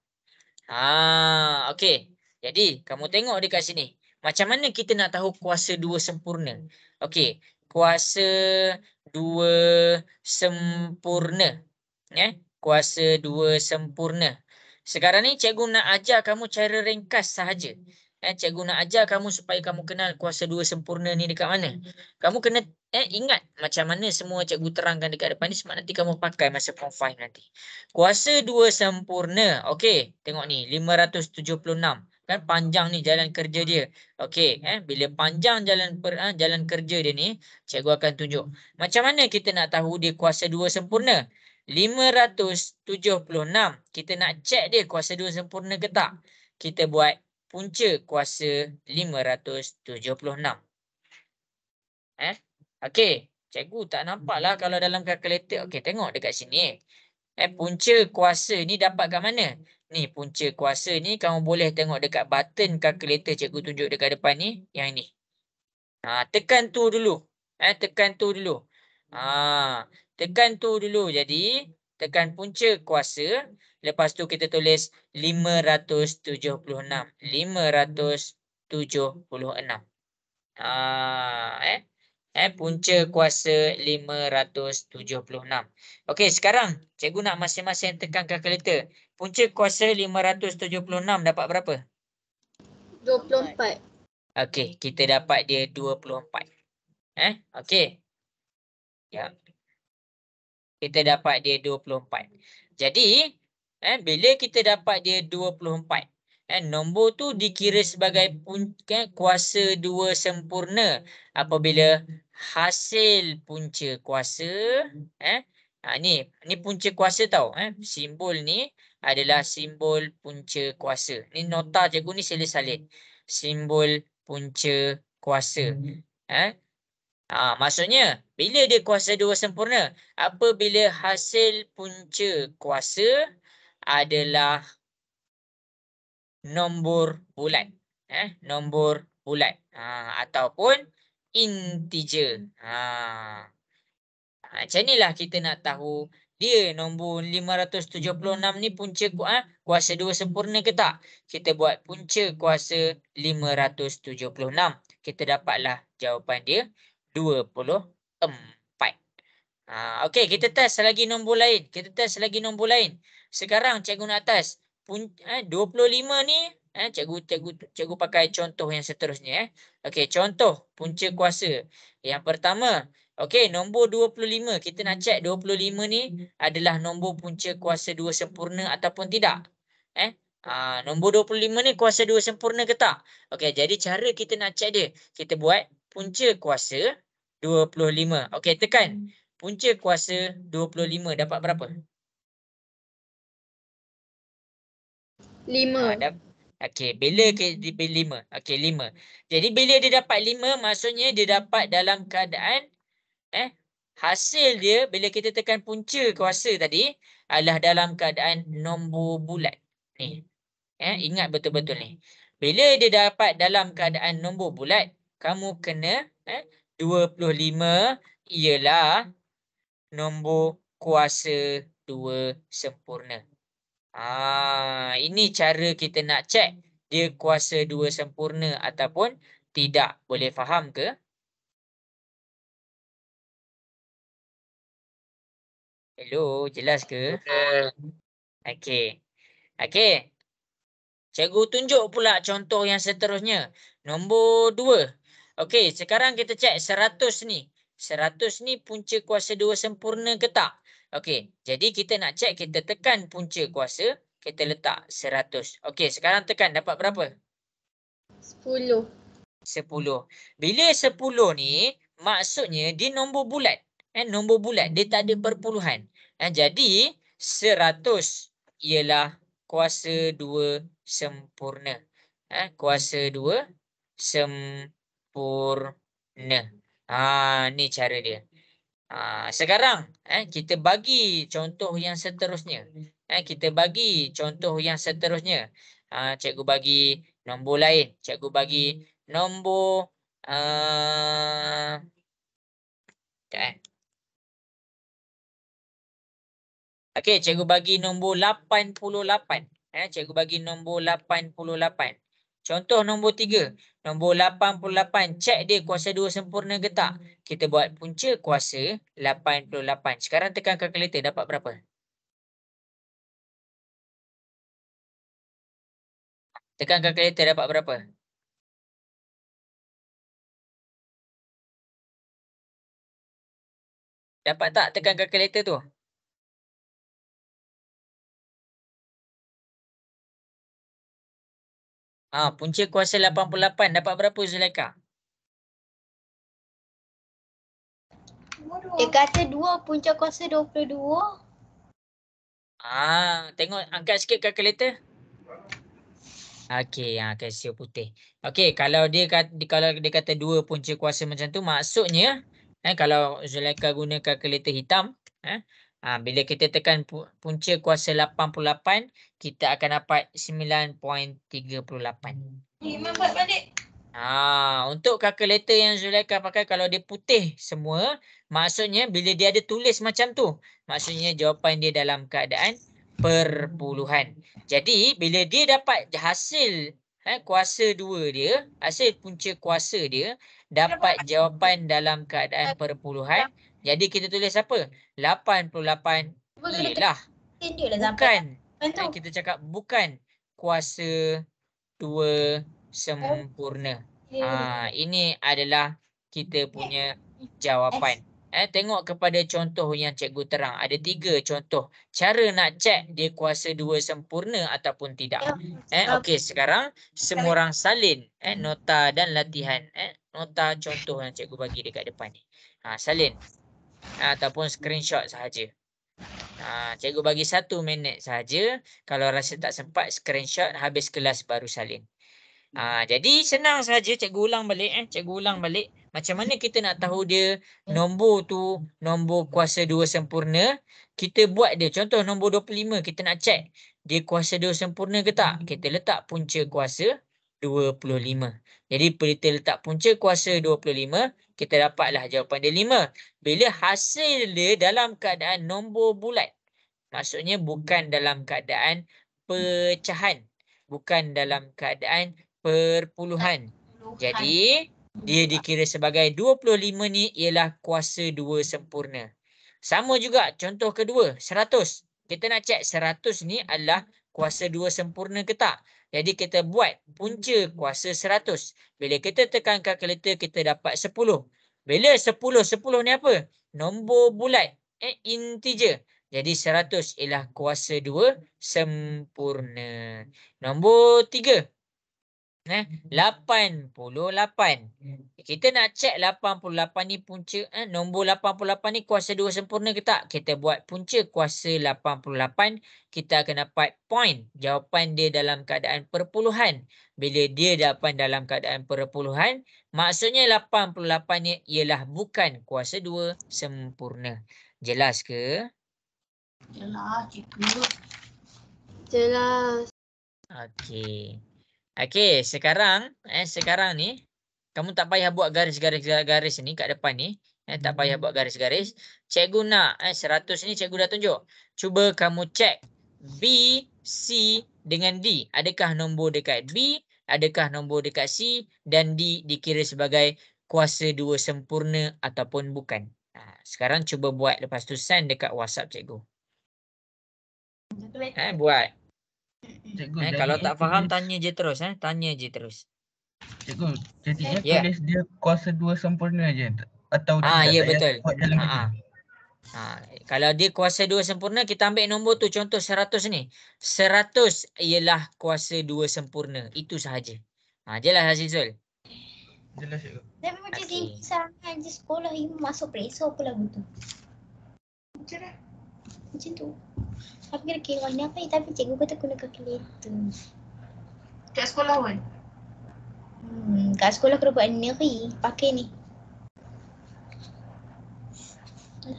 Okey. Jadi, kamu tengok dekat sini. Macam mana kita nak tahu kuasa 2 sempurna? Okey, kuasa 2 sempurna. Kuasa 2 sempurna. Sekarang ni cikgu nak ajar kamu cara ringkas sahaja. Cikgu nak ajar kamu supaya kamu kenal kuasa 2 sempurna ni dekat mana. Kamu kena ingat macam mana semua cikgu terangkan dekat depan ni sebab nanti kamu pakai masa form 5 nanti. Kuasa 2 sempurna. Okey, tengok ni 576. Kan panjang ni jalan kerja dia. Okey, bila panjang jalan kerja dia ni, cikgu akan tunjuk. Macam mana kita nak tahu dia kuasa 2 sempurna? 576. Kita nak check dia kuasa 2 sempurna ke tak? Kita buat punca kuasa 576. Okey, cikgu tak nampak lah kalau dalam kalkulator. Okey, tengok dekat sini. Punca kuasa ni dapat kat mana? Ni punca kuasa ni kamu boleh tengok dekat button kalkulator cikgu tunjuk dekat depan ni. Yang ni. Tekan tu dulu. Tekan tu dulu. Tekan tu dulu. Jadi, tekan punca kuasa. Lepas tu kita tulis 576. 576. Punca kuasa 576. Okey, sekarang cikgu nak masing-masing tekan kalkulator. Punca kuasa 576 dapat berapa? 24. Okey, kita dapat dia 24. Okey. Ya. Kita dapat dia 24. Jadi, bila kita dapat dia 24, nombor tu dikira sebagai kuasa 2 sempurna apabila hasil punca kuasa ni punca kuasa tau. Simbol ni adalah simbol punca kuasa. Ni nota cikgu ni sila salin. Simbol punca kuasa. Maksudnya bila dia kuasa 2 sempurna? Apabila hasil punca kuasa adalah nombor bulat. Nombor bulat. Ataupun integer. Macam inilah kita nak tahu dia nombor 576 ni punca kuasa 2 sempurna ke tak? Kita buat punca kuasa 576. Kita dapatlah jawapan dia 24. Okey, kita test lagi nombor lain. Sekarang cikgu nak test 25 ni, cikgu pakai contoh yang seterusnya. Okey, contoh punca kuasa. Yang pertama, okey, nombor 25. Kita nak check 25 ni adalah nombor punca kuasa 2 sempurna ataupun tidak. Nombor 25 ni kuasa 2 sempurna ke tak? Okey, jadi cara kita nak check dia. Kita buat punca kuasa 25. Okey, tekan. Punca kuasa 25 dapat berapa? 5. Okey, bila dia 5? Okey, 5. Jadi bila dia dapat 5, maksudnya dia dapat dalam keadaan hasil dia bila kita tekan punca kuasa tadi adalah dalam keadaan nombor bulat. Ni. Ingat betul-betul ni. Bila dia dapat dalam keadaan nombor bulat, kamu kena 25 ialah nombor kuasa 2 sempurna. Ini cara kita nak cek dia kuasa 2 sempurna ataupun tidak. Boleh faham ke? Hello, jelas ke? Boleh. Okey. Okey. Cikgu tunjuk pula contoh yang seterusnya. Nombor 2. Okey, sekarang kita cek 100 ni. 100 ni punca kuasa 2 sempurna ke tak? Okey, jadi kita nak cek, kita tekan punca kuasa, kita letak 100. Okey, sekarang tekan dapat berapa? 10. 10. Bila 10 ni, maksudnya dia nombor bulat. Nombor bulat, dia tak ada perpuluhan. Jadi, 100 ialah kuasa 2 sempurna. Kuasa 2 sempurna. Ni cara dia. Sekarang kita bagi contoh yang seterusnya. Kita bagi contoh yang seterusnya. Cikgu bagi nombor lain. Cikgu bagi nombor Okey, cikgu bagi nombor 88. Cikgu bagi nombor 88. Contoh nombor 3. Nombor 88. Cek dia kuasa 2 sempurna ke tak? Kita buat punca kuasa 88. Sekarang tekan kalkulator, dapat berapa? Tekan kalkulator, dapat berapa? Dapat tak tekan kalkulator tu? Punca kuasa 88 dapat berapa, Zulaika? Dia kata 2 punca kuasa 22. Tengok, angkat sikit kalkulator. Okey, kasih putih. Okey, kalau dia kata 2 punca kuasa macam tu, maksudnya kalau Zulaika guna kalkulator hitam, bila kita tekan punca kuasa 88, kita akan dapat 9.38. Memang buat balik. Untuk kalkulator yang Zulaika pakai, kalau dia putih semua, maksudnya bila dia ada tulis macam tu, maksudnya jawapan dia dalam keadaan perpuluhan. Jadi bila dia dapat hasil kuasa 2 dia, hasil punca kuasa dia dapat jawapan dalam keadaan perpuluhan. Jadi kita tulis apa? 88 ialah bukan, kita cakap bukan kuasa 2 sempurna. Ini adalah kita punya jawapan. Tengok kepada contoh yang cikgu terang. Ada 3 contoh. Cara nak cek dia kuasa 2 sempurna ataupun tidak. Okey, sekarang semua orang salin nota dan latihan. Nota contoh yang cikgu bagi dekat depan ni. Salin. Ataupun screenshot sahaja. Cikgu bagi 1 minit sahaja. Kalau rasa tak sempat, screenshot habis kelas baru salin. Jadi senang saja, cikgu ulang balik. Cikgu ulang balik. Macam mana kita nak tahu dia nombor tu nombor kuasa 2 sempurna? Kita buat dia. Contoh nombor 25, kita nak cek dia kuasa 2 sempurna ke tak? Kita letak punca kuasa 25. Jadi kita letak punca kuasa 25, kita dapatlah jawapan dia 5. Bila hasil dia dalam keadaan nombor bulat, maksudnya bukan dalam keadaan pecahan, bukan dalam keadaan perpuluhan. Jadi dia dikira sebagai 25 ni ialah kuasa 2 sempurna. Sama juga contoh kedua, 100. Kita nak cek 100 ni adalah kuasa 2 sempurna ke tak? Jadi kita buat punca kuasa 100. Bila kita tekan kalkulator, kita dapat 10. Bila 10 ni apa? Nombor bulat. Integer. Jadi 100 ialah kuasa 2 sempurna. Nombor 3. 88. Kita nak cek 88 ni punca, nombor 88 ni kuasa 2 sempurna ke tak? Kita buat punca kuasa 88, kita akan dapat point. Jawapan dia dalam keadaan perpuluhan. Bila dia dapat dalam keadaan perpuluhan, maksudnya 88 ni ialah bukan kuasa 2 sempurna. Jelas ke? Jelas, cikgu. Jelas. Okey. Okey, sekarang ni kamu tak payah buat garis-garis ni kat depan ni. Tak payah buat garis-garis. Cikgu nak 100 ni cikgu dah tunjuk. Cuba kamu cek B, C dengan D. Adakah nombor dekat B, adakah nombor dekat C dan D dikira sebagai kuasa 2 sempurna ataupun bukan. Sekarang cuba buat, lepas tu send dekat WhatsApp cikgu. Buat. Cikgu, Kalau jadi tak faham tulis, tanya je terus. Tanya je terus. Cikgu, jadinya Ya. tulis dia kuasa 2 sempurna je atau Ah, tidak? ya, Tak payah betul. buat dalam kerja. Kalau dia kuasa 2 sempurna, kita ambil nombor tu. Contoh 100 ni. 100 ialah kuasa 2 sempurna. Itu sahaja. Jelas Azizul? Jelas, cikgu. Tapi macam Okey. simple sangat je sekolah ibu masuk preso apa lagu tu. Macam lah. Macam tu. Aku kira ni apa tapi cikgu kata guna kalkulator. Kat sekolah pun? Kat sekolah kena buat neri. Pakai ni.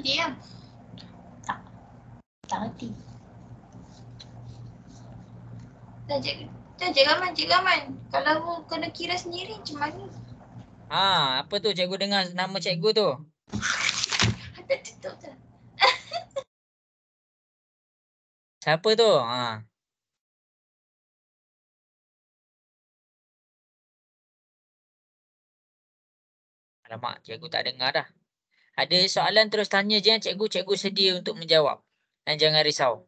Dia? Tak. Tak hati. Cik Gaman. Kalau kena kira sendiri macam mana? Apa tu cikgu dengar nama cikgu tu? Ada tutup je. Siapa tu? Alamak, cikgu tak dengar dah. Ada soalan terus tanya je cikgu. Cikgu sedia untuk menjawab. Dan jangan risau.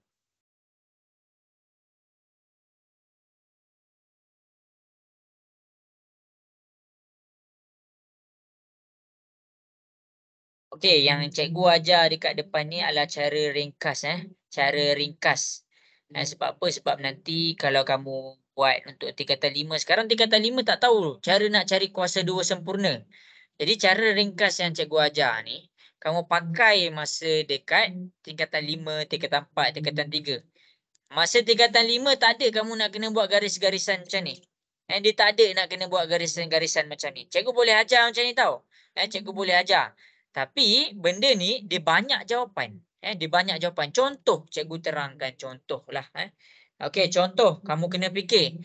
Okey, yang cikgu ajar dekat depan ni adalah cara ringkas. Cara ringkas. Sebab apa? Sebab nanti kalau kamu buat untuk tingkatan 5. Sekarang tingkatan 5 tak tahu cara nak cari kuasa 2 sempurna. Jadi cara ringkas yang cikgu ajar ni, kamu pakai masa dekat tingkatan 5, tingkatan 4, tingkatan 3. Masa tingkatan 5 tak ada kamu nak kena buat garis-garisan macam ni. Dia tak ada nak kena buat garisan-garisan macam ni. Cikgu boleh ajar macam ni tau. Cikgu boleh ajar. Tapi benda ni dia banyak jawapan. Dia banyak jawapan. Contoh cikgu terangkan contoh lah. Okey, contoh kamu kena fikir.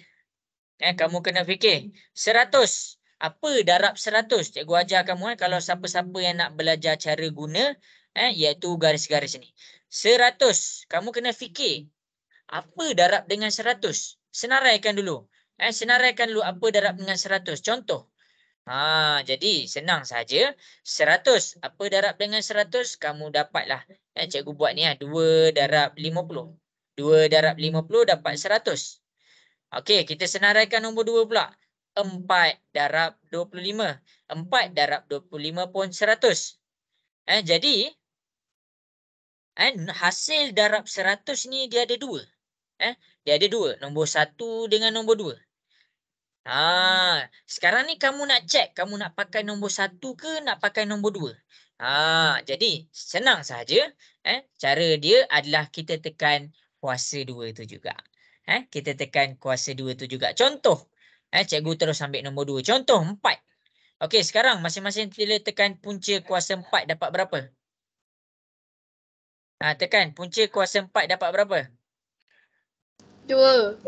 Kamu kena fikir. 100. Apa darab 100? Cikgu ajar kamu kalau siapa-siapa yang nak belajar cara guna iaitu garis-garis ni. 100. Kamu kena fikir. Apa darab dengan 100? Senaraikan dulu. Senaraikan dulu apa darab dengan 100. Contoh. Jadi senang saja. 100. Apa darab dengan 100? Kamu dapatlah. Cikgu buat ni 2 darab 50. 2 darab 50 dapat 100. Okey, kita senaraikan nombor 2 pula. 4 darab 25. 4 darab 25 pun 100. Jadi hasil darab 100 ni dia ada 2. Dia ada 2. Nombor 1 dengan nombor 2. Sekarang ni kamu nak cek. Kamu nak pakai nombor 1 ke nak pakai nombor 2? Jadi senang saja. Cara dia adalah kita tekan kuasa 2 tu juga. Kita tekan kuasa 2 tu juga. Contoh. Cikgu terus ambil nombor 2. Contoh 4. Okey, sekarang masing-masing sila tekan punca kuasa 4 dapat berapa? Tekan punca kuasa 4 dapat berapa? 2.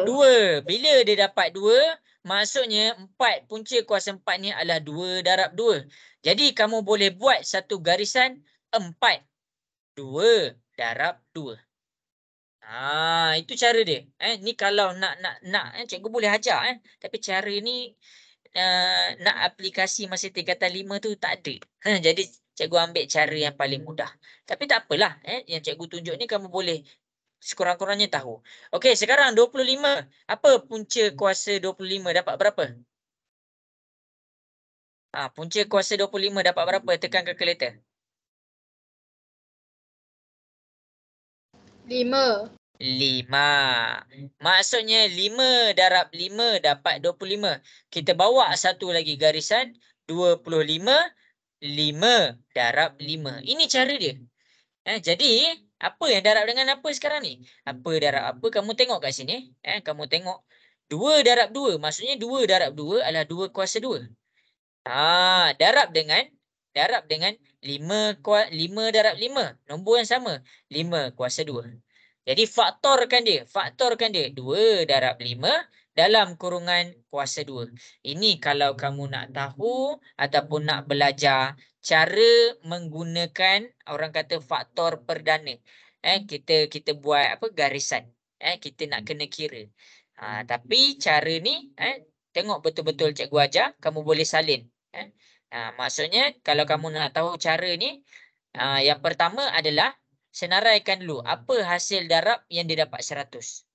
2. Bila dia dapat 2, maksudnya 4 punca kuasa 4 ni adalah 2 darab 2. Jadi kamu boleh buat satu garisan 4. 2 darab 2. Itu cara dia. Ni kalau nak cikgu boleh ajar tapi cara ni nak aplikasi masa tingkatan 5 tu tak ada. Jadi cikgu ambil cara yang paling mudah. Tapi tak apalah, yang cikgu tunjuk ni kamu boleh sekurang-kurangnya tahu. Okey, sekarang 25. Apa punca kuasa 25 dapat berapa? Punca kuasa 25 dapat berapa? Tekan kalkulator. 5. 5. Maksudnya 5 darab 5 dapat 25. Kita bawa satu lagi garisan. 25. 5 darab 5. Ini cara dia. Jadi, apa yang darab dengan apa sekarang ni? Apa darab apa? Kamu tengok kat sini. Kamu tengok. 2 darab 2. Maksudnya 2 darab 2 adalah 2 kuasa 2. Darab dengan 5 darab 5. Nombor yang sama. 5 kuasa 2. Jadi faktorkan dia. 2 darab 5 dalam kurungan kuasa 2. Ini kalau kamu nak tahu ataupun nak belajar cara menggunakan orang kata faktor perdana. Kita buat apa garisan. Kita nak kena kira. Tapi cara ni tengok betul-betul cikgu ajar, kamu boleh salin. Maksudnya kalau kamu nak tahu cara ni, yang pertama adalah senaraikan dulu apa hasil darab yang dia dapat 100.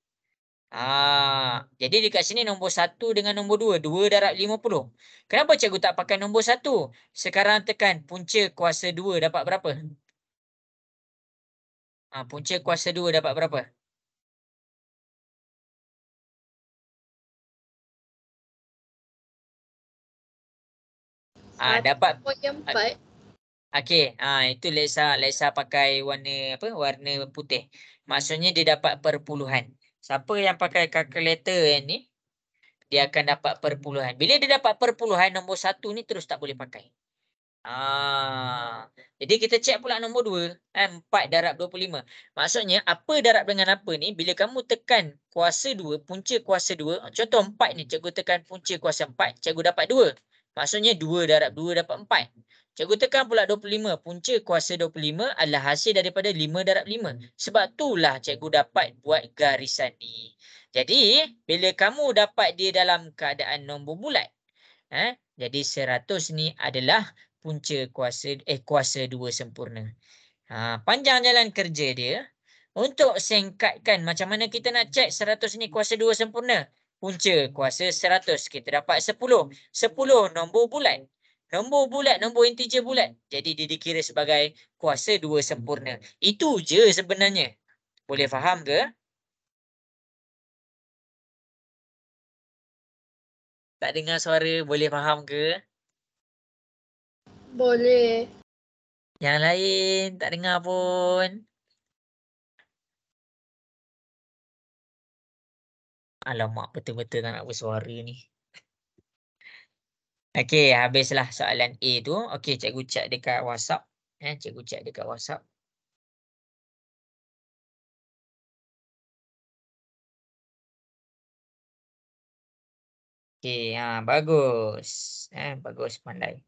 Jadi dekat sini nombor 1 dengan nombor 2. 2 darab 50. Kenapa cikgu tak pakai nombor 1? Sekarang tekan punca kuasa 2 dapat berapa? Punca kuasa 2 dapat berapa? Dapat 4. Okey, itu Lexa pakai warna apa? Warna putih. Maksudnya dia dapat perpuluhan. Siapa yang pakai kalkulator yang ni, dia akan dapat perpuluhan. Bila dia dapat perpuluhan, nombor 1 ni terus tak boleh pakai. Jadi kita cek pula nombor 2. 4 darab 25. Maksudnya apa darab dengan apa ni, bila kamu tekan kuasa 2, punca kuasa 2, contoh 4 ni, cikgu tekan punca kuasa 4, cikgu dapat 2. Maksudnya 2 darab 2 dapat 4. Cikgu tekan pula 25. Punca kuasa 25 adalah hasil daripada 5 darab 5. Sebab itulah cikgu dapat buat garisan ni. Jadi, bila kamu dapat dia dalam keadaan nombor bulat, jadi 100 ni adalah punca kuasa 2 sempurna. Panjang jalan kerja dia. Untuk singkatkan macam mana kita nak cek 100 ni kuasa 2 sempurna. Punca kuasa 100. Kita dapat 10. 10 nombor bulat. Nombor bulat, nombor integer bulat. Jadi dia dikira sebagai kuasa 2 sempurna. Itu je sebenarnya. Boleh faham ke? Tak dengar suara, boleh faham ke? Boleh. Yang lain tak dengar pun. Alamak, betul-betul tak nak bersuara ni. Okey, habislah soalan A tu. Okey, cikgu cek dekat WhatsApp. Cikgu cek dekat WhatsApp. Okey, bagus. Bagus, pandai.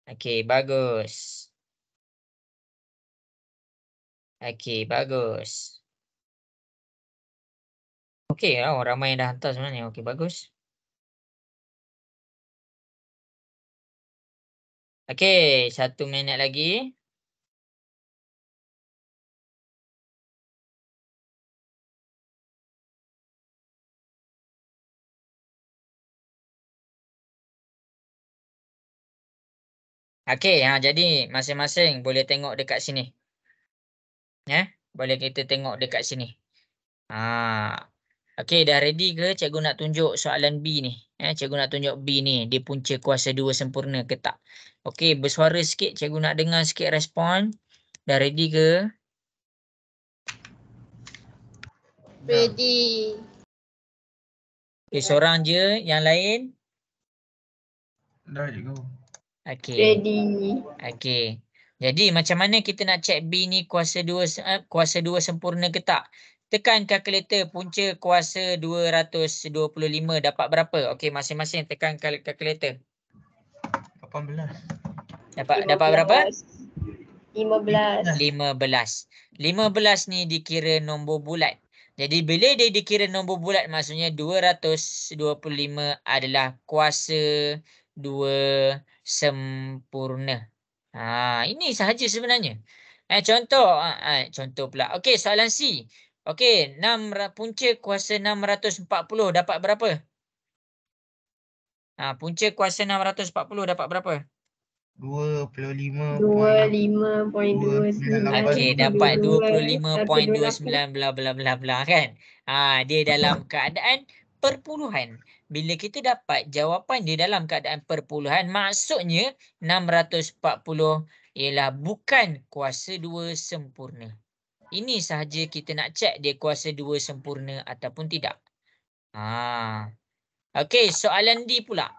Okey, bagus. Okey, bagus. Okey, ramai yang dah hantar sebenarnya. Okey, bagus. Okey, 1 minit lagi. Okey, jadi masing-masing boleh tengok dekat sini. Boleh kita tengok dekat sini. Okey, dah ready ke cikgu nak tunjuk soalan B ni? Cikgu nak tunjuk B ni, dia punca kuasa 2 sempurna ke tak? Okey, bersuara sikit, cikgu nak dengar sikit respon. Dah ready ke? Ready. Okay, seorang je, yang lain? Dah cikgu. Okey. Ready. Okey. Jadi macam mana kita nak cek B ni kuasa 2 sempurna ke tak? Tekan kalkulator, punca kuasa 225 dapat berapa? Okey, masing-masing tekan kalkulator. 18. Dapat berapa? 15. 15 ni dikira nombor bulat. Jadi bila dia dikira nombor bulat, maksudnya 225 adalah kuasa 2 sempurna. Ini sahaja sebenarnya. Contoh pula. Okey, soalan C. Okey, punca kuasa 640 dapat berapa? Punca kuasa 640 dapat berapa? 25.29. Okey, dapat 25.29 bla bla bla bla kan. Dia dalam keadaan perpuluhan. Bila kita dapat jawapan dia dalam keadaan perpuluhan, maksudnya 640 ialah bukan kuasa 2 sempurna. Ini sahaja kita nak cek dia kuasa 2 sempurna ataupun tidak. Okey, soalan D pula.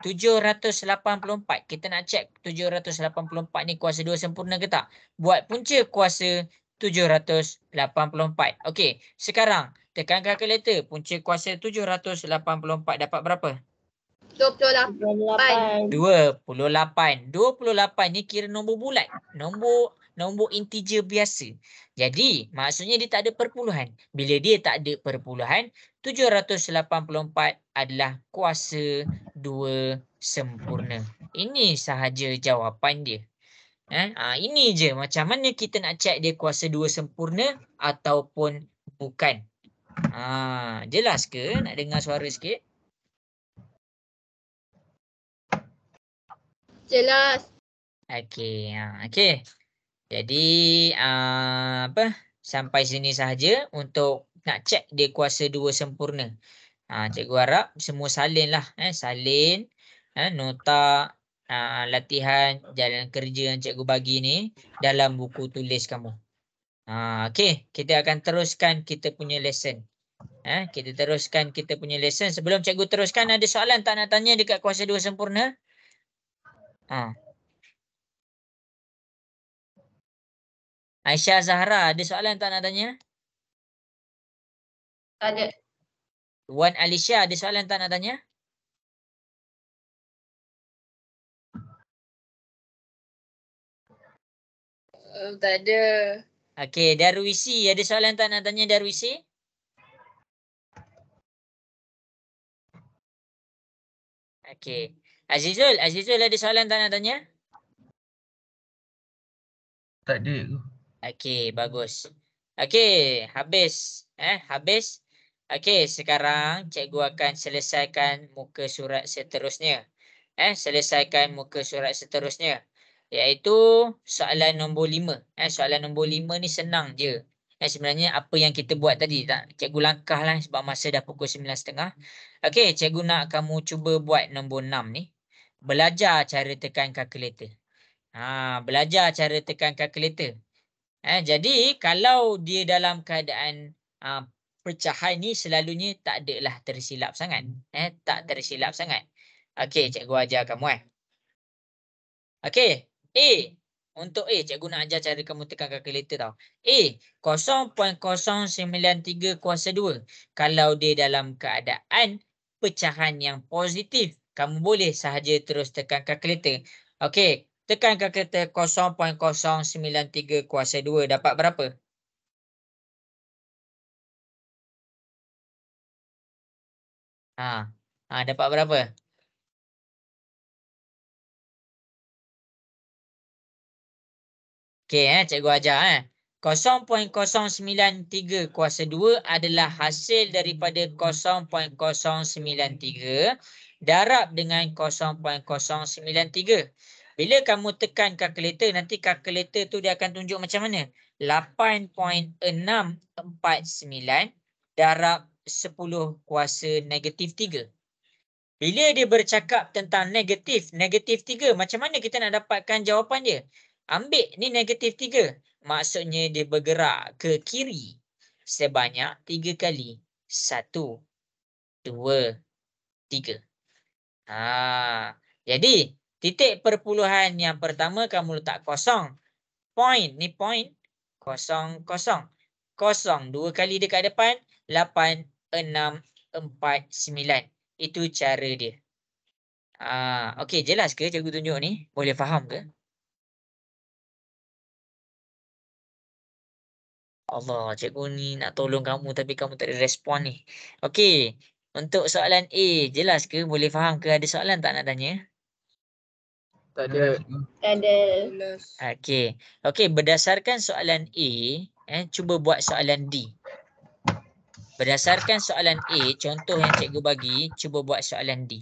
784. Kita nak cek 784 ni kuasa 2 sempurna ke tak? Buat punca kuasa 784. Okey, sekarang tekan kalkulator. Punca kuasa 784 dapat berapa? 28. 28. 28 ni kira nombor bulat. Nombor integer biasa. Jadi, maksudnya dia tak ada perpuluhan. Bila dia tak ada perpuluhan, 784 adalah kuasa 2 sempurna. Ini sahaja jawapan dia. Ini je macam mana kita nak check dia kuasa 2 sempurna ataupun bukan. Jelas ke? Nak dengar suara sikit? Jelas. Okey. Okey. Jadi sampai sini sahaja untuk nak check dia kuasa 2 sempurna. Cikgu harap semua salin lah. Salin nota latihan jalan kerja yang cikgu bagi ni dalam buku tulis kamu. Okey, kita akan teruskan kita punya lesson. Kita teruskan kita punya lesson. Sebelum cikgu teruskan, ada soalan tak nak tanya dekat kuasa 2 sempurna? Aisyah Zahra, ada soalan tak nak tanya? Tak ada. Wan Alicia, ada soalan tak nak tanya? Tak ada. Okey, Darwisi, ada soalan tak nak tanya Darwisi? Okey. Azizul ada soalan tak nak tanya? Tak ada tu. Okey, bagus. Okey, habis. Habis. Okey, sekarang cikgu akan selesaikan muka surat seterusnya. Selesaikan muka surat seterusnya. Iaitu soalan nombor 5. Soalan nombor 5 ni senang je. Sebenarnya apa yang kita buat tadi, tak cikgu langkah lah sebab masa dah pukul 9.30. Okey, cikgu nak kamu cuba buat nombor 6 ni. Belajar cara tekan kalkulator. Belajar cara tekan kalkulator. Jadi kalau dia dalam keadaan pecahan ni selalunya tak adalah tersilap sangat. Tak tersilap sangat. Okey, cikgu ajar kamu. Okey, A. Untuk A, cikgu nak ajar cara kamu tekan kalkulator tau. A, 0.093 kuasa 2. Kalau dia dalam keadaan pecahan yang positif, kamu boleh sahaja terus tekan kalkulator. Okey, tekan kalkulator 0.093 kuasa 2 dapat berapa? Dapat berapa? Okey, cikgu ajar. 0.093 kuasa 2 adalah hasil daripada 0.093 darab dengan 0.093. Bila kamu tekan kalkulator, nanti kalkulator tu dia akan tunjuk macam mana? 8.649 darab 10 kuasa negatif 3. Bila dia bercakap tentang negatif 3, macam mana kita nak dapatkan jawapan dia? Ambil ni negatif 3. Maksudnya dia bergerak ke kiri sebanyak 3 kali. 1, 2, 3. Jadi, titik perpuluhan yang pertama kamu letak kosong. Point, ni point. Kosong, kosong. Kosong, 2 kali dekat depan. 8, 6, 4, 9. Itu cara dia. Okey, jelas ke cikgu tunjuk ni? Boleh faham ke? Allah, cikgu ni nak tolong kamu tapi kamu tak ada respon ni. Okey, untuk soalan A, jelas ke? Boleh faham ke? Ada soalan tak nak tanya? Tak ada. Tak ada. Okey. Okey, berdasarkan soalan A, cuba buat soalan D. Berdasarkan soalan A, contoh yang cikgu bagi, cuba buat soalan D.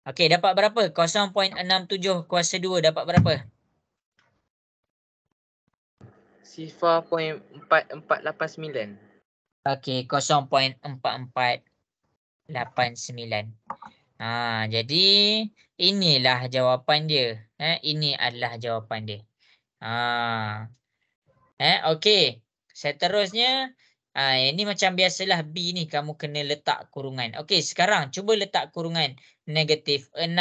Okey, dapat berapa? 0.67 kuasa 2 dapat berapa? 0.4489. Okey, 0.4489. Jadi inilah jawapan dia. Ini adalah jawapan dia. Okey. Seterusnya, ini macam biasalah B ni kamu kena letak kurungan. Okey, sekarang cuba letak kurungan negatif 6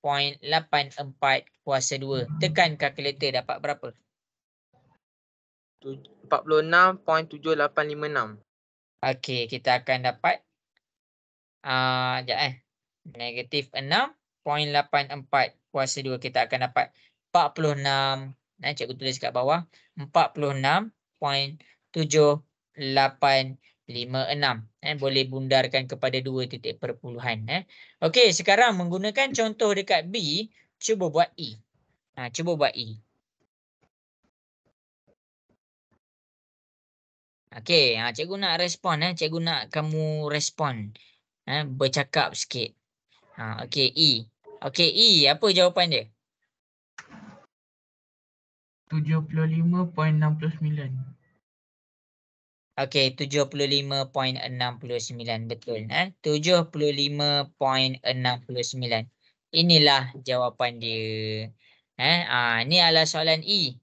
46.84 kuasa 2. Tekan kalkulator dapat berapa? 46.7856. Okey, kita akan dapat sekejap negatif 6.84 kuasa 2. Kita akan dapat 46. Cikgu tulis kat bawah. 46.7856. Boleh bundarkan kepada 2 titik perpuluhan. Okey, sekarang menggunakan contoh dekat B, cuba buat E. Cuba buat E. Okey, cikgu nak respon. Cikgu nak kamu respon. Bercakap sikit. Okey, E. Okey, E, apa jawapan dia? 75.69. Okey, 75.69. Betul. 75.69. Inilah jawapan dia. Ni adalah soalan E.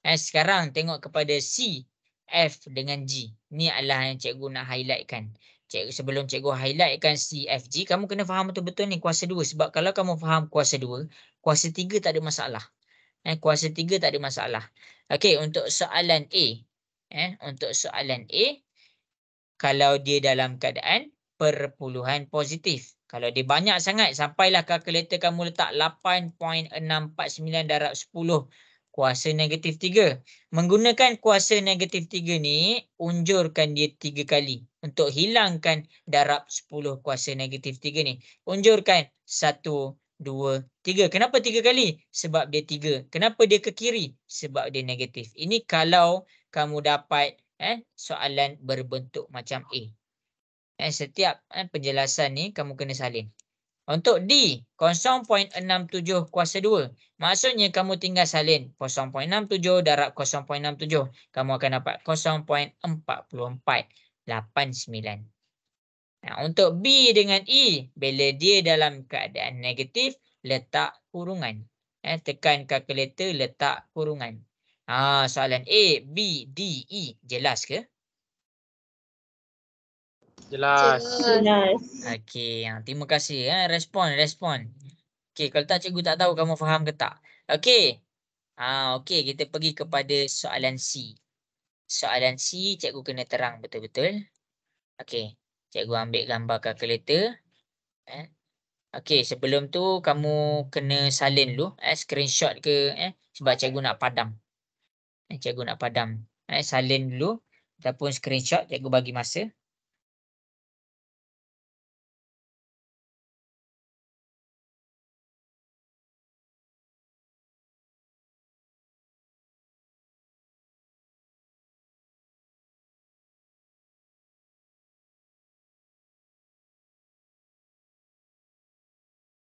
Sekarang tengok kepada C, F dengan G. Ni adalah yang cikgu nak highlightkan. Sebelum cikgu highlightkan C, F, G, kamu kena faham betul-betul ni kuasa 2. Sebab kalau kamu faham kuasa 2, kuasa 3 tak ada masalah. Kuasa 3 tak ada masalah. Okey, untuk soalan A. Untuk soalan A, kalau dia dalam keadaan perpuluhan positif. Kalau dia banyak sangat, sampailah kalkulator kamu letak 8.649 darab 10 kuasa negatif 3. Menggunakan kuasa negatif 3 ni, unjurkan dia 3 kali. Untuk hilangkan darab 10 kuasa negatif 3 ni. Unjurkan 1, 2, 3. Kenapa 3 kali? Sebab dia 3. Kenapa dia ke kiri? Sebab dia negatif. Ini kalau kamu dapat soalan berbentuk macam A. Setiap penjelasan ni kamu kena salin. Untuk D, 0.67 kuasa 2. Maksudnya kamu tinggal salin 0.67 darab 0.67. Kamu akan dapat 0.4489. Untuk B dengan E, bila dia dalam keadaan negatif, letak kurungan. Tekan kalkulator, letak kurungan. Soalan A, B, D, E. Jelas ke? Jelas. Jelas. Okey, terima kasih. Respon. Okey, kalau tak cikgu tak tahu kamu faham ke tak. Okey. Okey, kita pergi kepada soalan C. Soalan C, cikgu kena terang betul-betul. Okey, cikgu ambil gambar kalkulator. Okey, sebelum tu kamu kena salin dulu. Screenshot ke. Sebab cikgu nak padam. Cikgu nak padam. Salin dulu. Ataupun screenshot, cikgu bagi masa.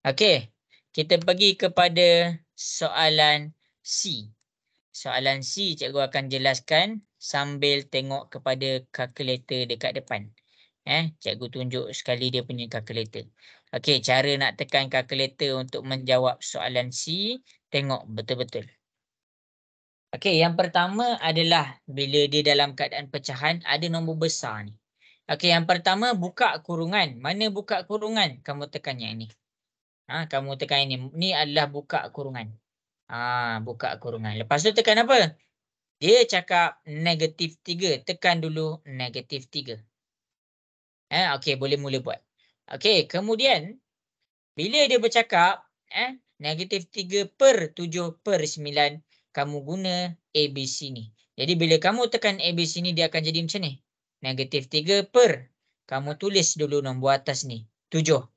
Okey, kita pergi kepada soalan C. Soalan C cikgu akan jelaskan sambil tengok kepada kalkulator dekat depan. Cikgu tunjuk sekali dia punya kalkulator. Okey, cara nak tekan kalkulator untuk menjawab soalan C, tengok betul-betul. Okey, yang pertama adalah bila dia dalam keadaan pecahan, ada nombor besar ni. Okey, yang pertama buka kurungan. Mana buka kurungan? Kamu tekan yang ini. Kamu tekan ini. Ini adalah buka kurungan. Buka kurungan. Lepas tu tekan apa? Dia cakap negatif 3. Tekan dulu negatif 3. Okey, boleh mula buat. Okey, kemudian bila dia bercakap negatif 3/7/9, kamu guna ABC ni. Jadi bila kamu tekan ABC ni, dia akan jadi macam ni. Negatif 3 per. Kamu tulis dulu nombor atas ni. 7.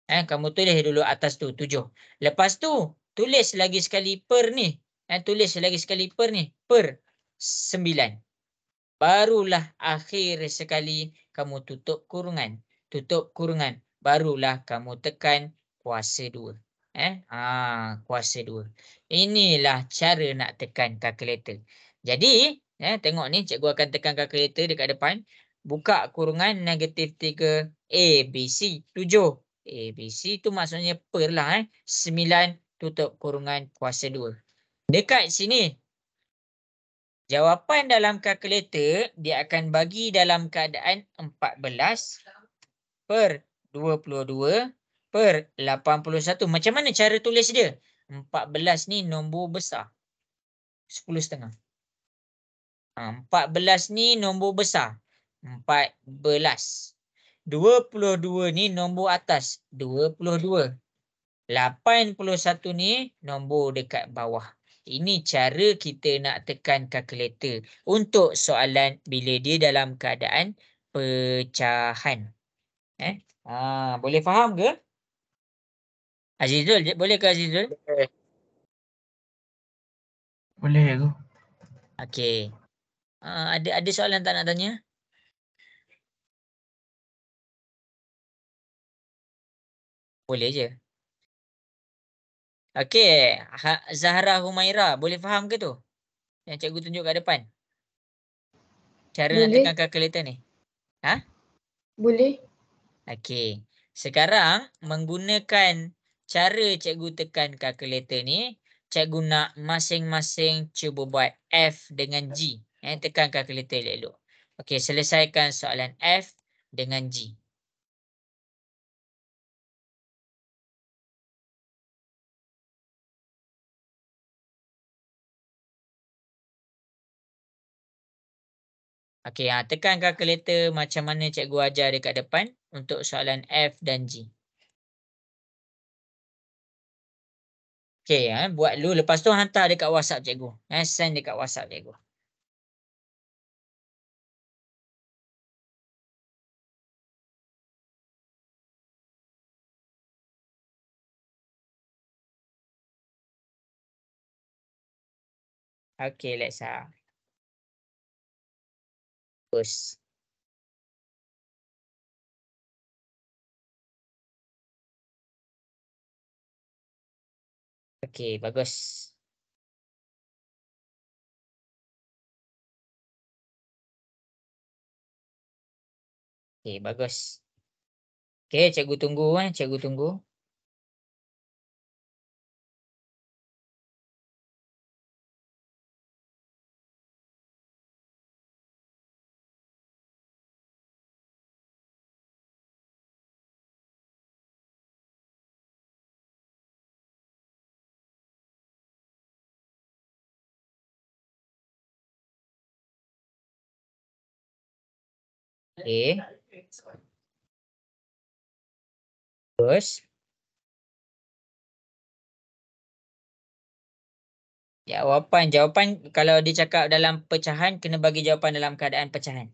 Kamu tulis dulu atas tu 7. Lepas tu tulis lagi sekali per ni. Tulis lagi sekali per ni. Per 9. Barulah akhir sekali kamu tutup kurungan. Tutup kurungan. Barulah kamu tekan kuasa 2. Kuasa 2. Inilah cara nak tekan kalkulator. Jadi, tengok ni cikgu akan tekan kalkulator dekat depan. Buka kurungan negatif 3 ABC 7. ABC tu maksudnya per lah. 9 tutup kurungan kuasa 2. Dekat sini, jawapan dalam kalkulator dia akan bagi dalam keadaan 14/22 per 81. Macam mana cara tulis dia? 14 ni nombor besar. 10,5. 14 ni nombor besar. 14. 22 ni nombor atas. 22. 81 ni nombor dekat bawah. Ini cara kita nak tekan kalkulator untuk soalan bila dia dalam keadaan pecahan. Boleh faham ke? Azizul, boleh ke Azizul? Boleh aku. Okey. Ada soalan tak nak tanya? Boleh je. Okey, Zahra Humaira, boleh faham ke tu? Yang cikgu tunjuk kat depan. Cara nak Boleh. tekan kalkulator ni. Boleh. Okey. Sekarang menggunakan cara cikgu tekan kalkulator ni, cikgu nak masing-masing cuba buat F dengan G. Tekan kalkulator elok-elok. Okey, selesaikan soalan F dengan G. Okey, tekan kalkulator macam mana cikgu ajar dekat depan untuk soalan F dan G. Okey, buat dulu. Lepas tu hantar dekat WhatsApp cikgu. Send dekat WhatsApp cikgu. Okey, Lexa. Terus. Okey, bagus. Okey, bagus. Okey, cikgu tunggu. Cikgu tunggu. Okey. Terus. Jawapan kalau dia cakap dalam pecahan, kena bagi jawapan dalam keadaan pecahan.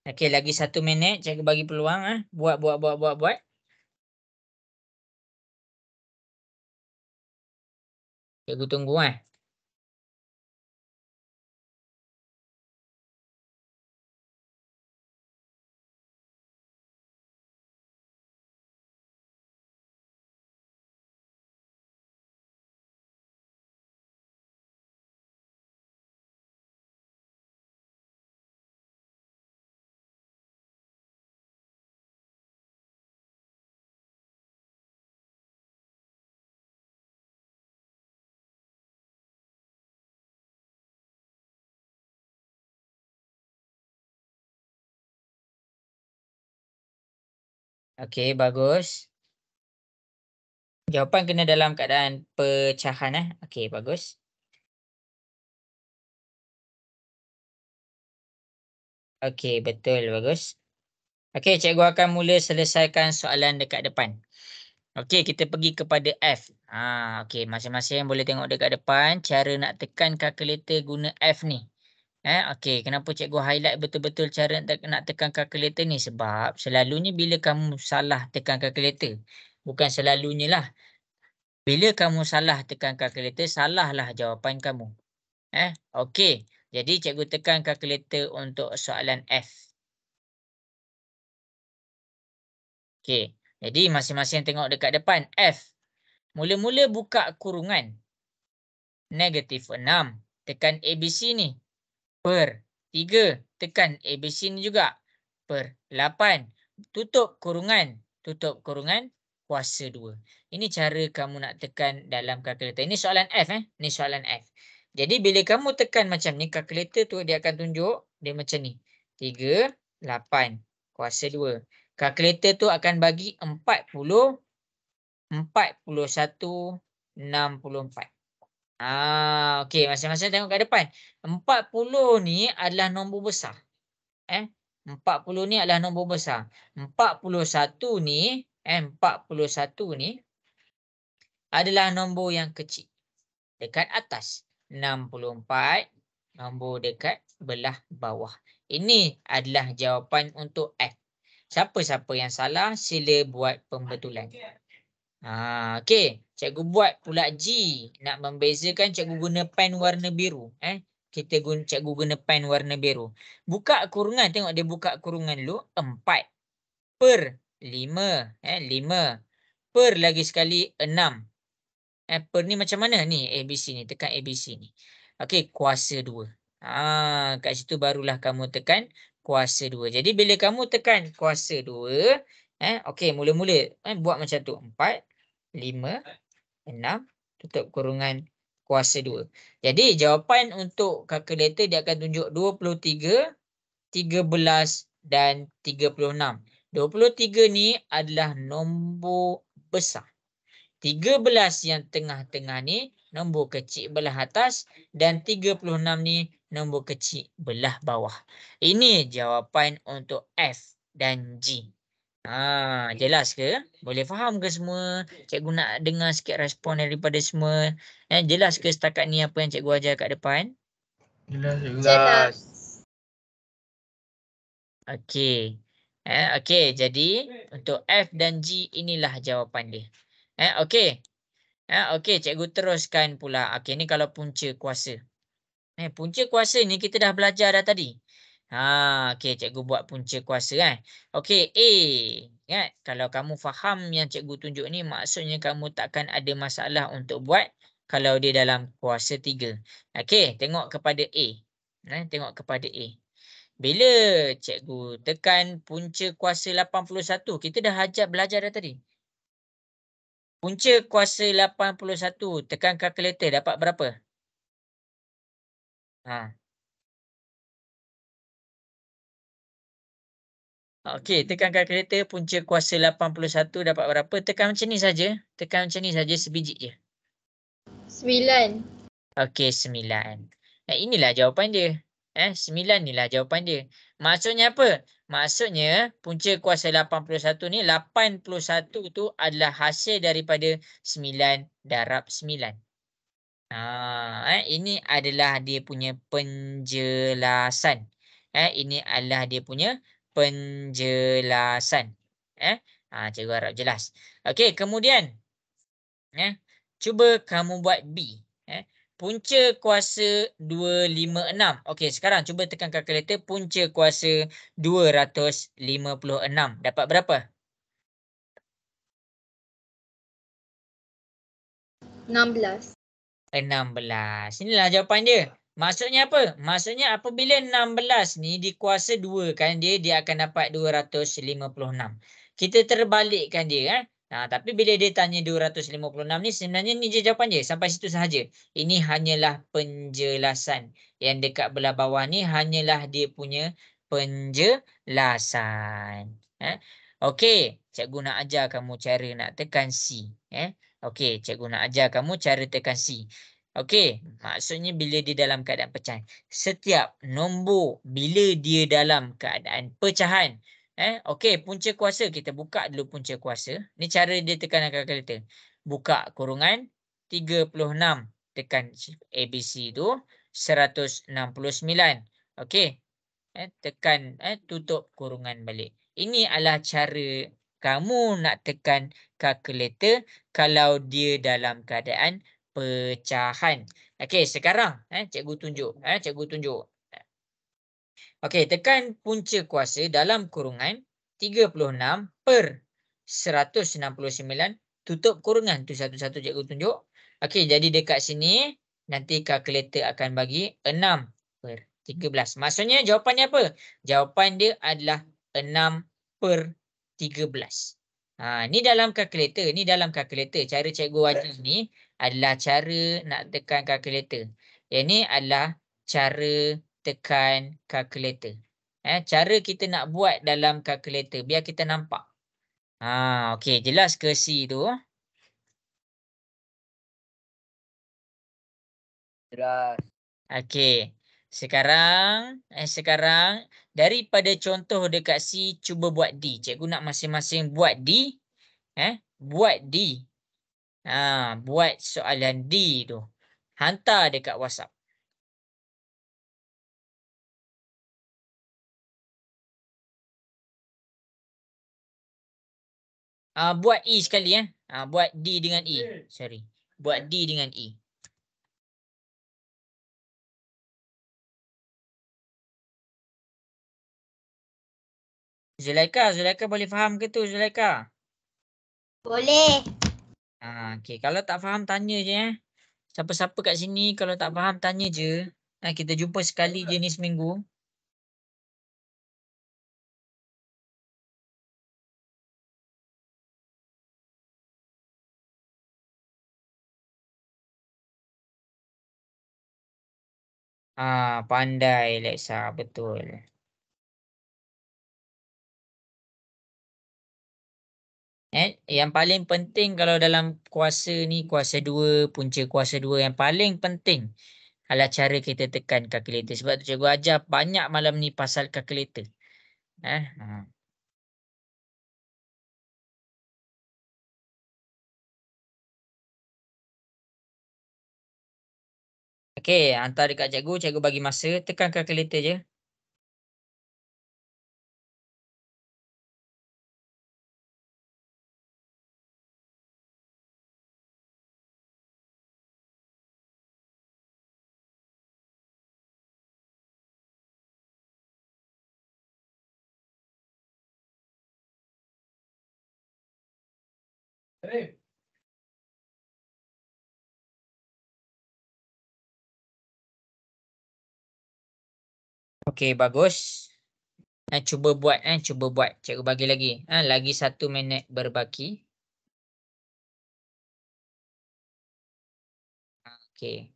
Okey, lagi 1 minit. Cikgu bagi peluang. Buat. Cikgu tunggu. Okey, bagus. Jawapan kena dalam keadaan pecahan. Okey, bagus. Okey, betul. Bagus. Okey, cikgu akan mula selesaikan soalan dekat depan. Okey, kita pergi kepada F. Okey, masing-masing boleh tengok dekat depan cara nak tekan kalkulator guna F ni. Okey, kenapa cikgu highlight betul-betul cara nak tekan kalkulator ni? Sebab selalunya bila kamu salah tekan kalkulator, bukan selalunya lah. Bila kamu salah tekan kalkulator, salahlah jawapan kamu. Okey, jadi cikgu tekan kalkulator untuk soalan F. Okey, jadi masing-masing tengok dekat depan. F. Mula-mula buka kurungan. -6. Tekan ABC ni. Per 3. Tekan ABC ni juga. Per 8. Tutup kurungan. Kuasa 2. Ini cara kamu nak tekan dalam kalkulator. Ini soalan F. Ini soalan F. Jadi bila kamu tekan macam ni, kalkulator tu dia akan tunjuk dia macam ni. 38 kuasa 2. Kalkulator tu akan bagi 40, 41, 64. Okey, masing-masing tengok kat depan. 40 ni adalah nombor besar. 40 ni adalah nombor besar. 41 ni, 41 ni adalah nombor yang kecil. Dekat atas. 64, nombor dekat belah bawah. Ini adalah jawapan untuk F. Siapa-siapa yang salah, sila buat pembetulan. Okey, cikgu buat pula G. Nak membezakan, cikgu guna pen warna biru. Cikgu guna pen warna biru. Buka kurungan, tengok dia buka kurungan dulu. 4 per 5. 5 per lagi sekali 6. Per ni macam mana ni? ABC ni, tekan ABC ni. Okey, kuasa 2. Kat situ barulah kamu tekan kuasa 2. Jadi bila kamu tekan kuasa 2, okey, mula-mula buat macam tu. 4, 5, 6, tutup kurungan kuasa 2. Jadi jawapan untuk kalkulator dia akan tunjuk 23, 13 dan 36. 23 ni adalah nombor besar. 13 yang tengah-tengah ni nombor kecil belah atas dan 36 ni nombor kecil belah bawah. Ini jawapan untuk F dan G. Jelas ke? Boleh faham ke semua? Cikgu nak dengar sikit respon daripada semua. Jelas ke setakat ni apa yang cikgu ajar kat depan? Jelas cikgu. Jelas. Okey. Okey, jadi untuk F dan G inilah jawapan dia. Okey. Okey, cikgu teruskan pula. Okey, ni kalau punca kuasa. Punca kuasa ni kita dah belajar dah tadi. Okey, cikgu buat punca kuasa Okey, A. Kalau kamu faham yang cikgu tunjuk ni, maksudnya kamu takkan ada masalah untuk buat kalau dia dalam kuasa 3. Okey, tengok kepada A. Tengok kepada A. Bila cikgu tekan punca kuasa 81, kita dah belajar dah tadi. Punca kuasa 81, tekan kalkulator, dapat berapa? Okey, tekan kalkulator, punca kuasa 81 dapat berapa? Tekan macam ni saja. Tekan macam ni saja, sebiji je. 9. Okey, 9. Inilah jawapan dia. 9 inilah jawapan dia. Maksudnya apa? Maksudnya punca kuasa 81 ni, 81 tu adalah hasil daripada 9 darab 9. Ini adalah dia punya penjelasan. Ini adalah dia punya penjelasan. Cikgu harap jelas. Okey, kemudian cuba kamu buat B. Punca kuasa 256. Okey, sekarang cuba tekan kalkulator. Punca kuasa 256. Dapat berapa? 16. 16. Inilah jawapan dia. Maksudnya apa? Maksudnya apabila 16 ni dikuasa 2 kan, dia akan dapat 256. Kita terbalikkan dia. Tapi bila dia tanya 256 ni, sebenarnya ni je jawapan dia. Sampai situ sahaja. Ini hanyalah penjelasan. Yang dekat belah bawah ni hanyalah dia punya penjelasan. Okey, cikgu nak ajar kamu cara nak tekan C. Okey, cikgu nak ajar kamu cara tekan C. Okey, maksudnya bila dia dalam keadaan pecahan. Setiap nombor bila dia dalam keadaan pecahan. Okey, punca kuasa. Kita buka dulu punca kuasa. Ni cara dia tekan kalkulator. Buka kurungan 36. Tekan ABC tu 169. Okey. Tekan tutup kurungan balik. Ini adalah cara kamu nak tekan kalkulator kalau dia dalam keadaan pecahan. Okey, sekarang cikgu tunjuk. Okey, tekan punca kuasa dalam kurungan 36 per 169 tutup kurungan. Tu satu-satu cikgu tunjuk. Okey, jadi dekat sini nanti kalkulator akan bagi 6 per 13. Maksudnya jawapannya apa? Jawapan dia adalah 6 per 13. Ni dalam kalkulator. Ni dalam kalkulator. Cara cikgu ajar ni adalah cara nak tekan kalkulator. Yang ni adalah cara tekan kalkulator. Cara kita nak buat dalam kalkulator biar kita nampak. Okey, jelas ke C tu? Jelas. Okey. Sekarang daripada contoh dekat C, cuba buat D. Cikgu nak masing-masing buat D. Buat D. Buat soalan D tu. Hantar dekat WhatsApp. Buat E sekali buat D dengan E. Sorry. Buat D dengan E. Zulaika boleh faham ke tu Zulaika? Boleh. Okey, kalau tak faham tanya je Siapa-siapa kat sini kalau tak faham tanya je. Kita jumpa sekali je ni seminggu. Pandai Lexa, betul. Yang paling penting kalau dalam kuasa ni, kuasa 2, punca kuasa 2, yang paling penting adalah cara kita tekan kalkulator. Sebab tu cikgu ajar banyak malam ni pasal kalkulator. Okey, hantar dekat cikgu, cikgu bagi masa, tekan kalkulator je. Okey, bagus. Cuba buat. Cikgu bagi lagi. Lagi 1 minit berbaki. Okey.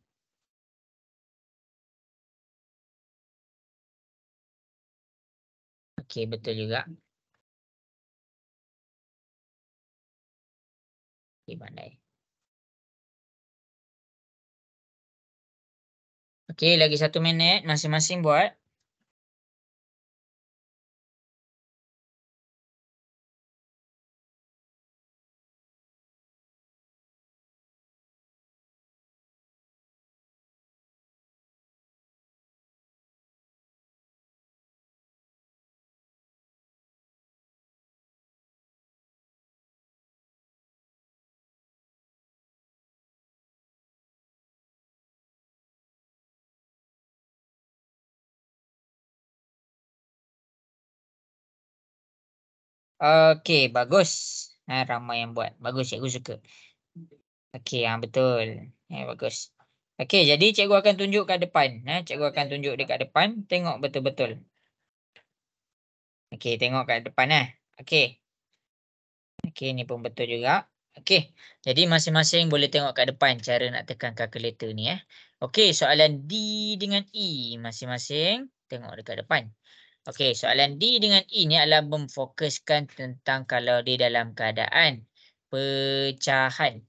Okey, betul juga. Okey, pandai. Okey, lagi 1 minit. Masing-masing buat. Okey, bagus. Ramai yang buat. Bagus, cikgu suka. Okey, betul. Bagus. Okey, jadi cikgu akan tunjuk kat depan. Cikgu akan tunjuk dekat depan. Tengok betul-betul. Okey, tengok kat depan. Okey. Okey, ni pun betul juga. Okey, jadi masing-masing boleh tengok kat depan cara nak tekan kalkulator ni. Okey, soalan D dengan E. Masing-masing tengok dekat depan. Okey, soalan D dengan E ni adalah memfokuskan tentang kalau dia dalam keadaan pecahan.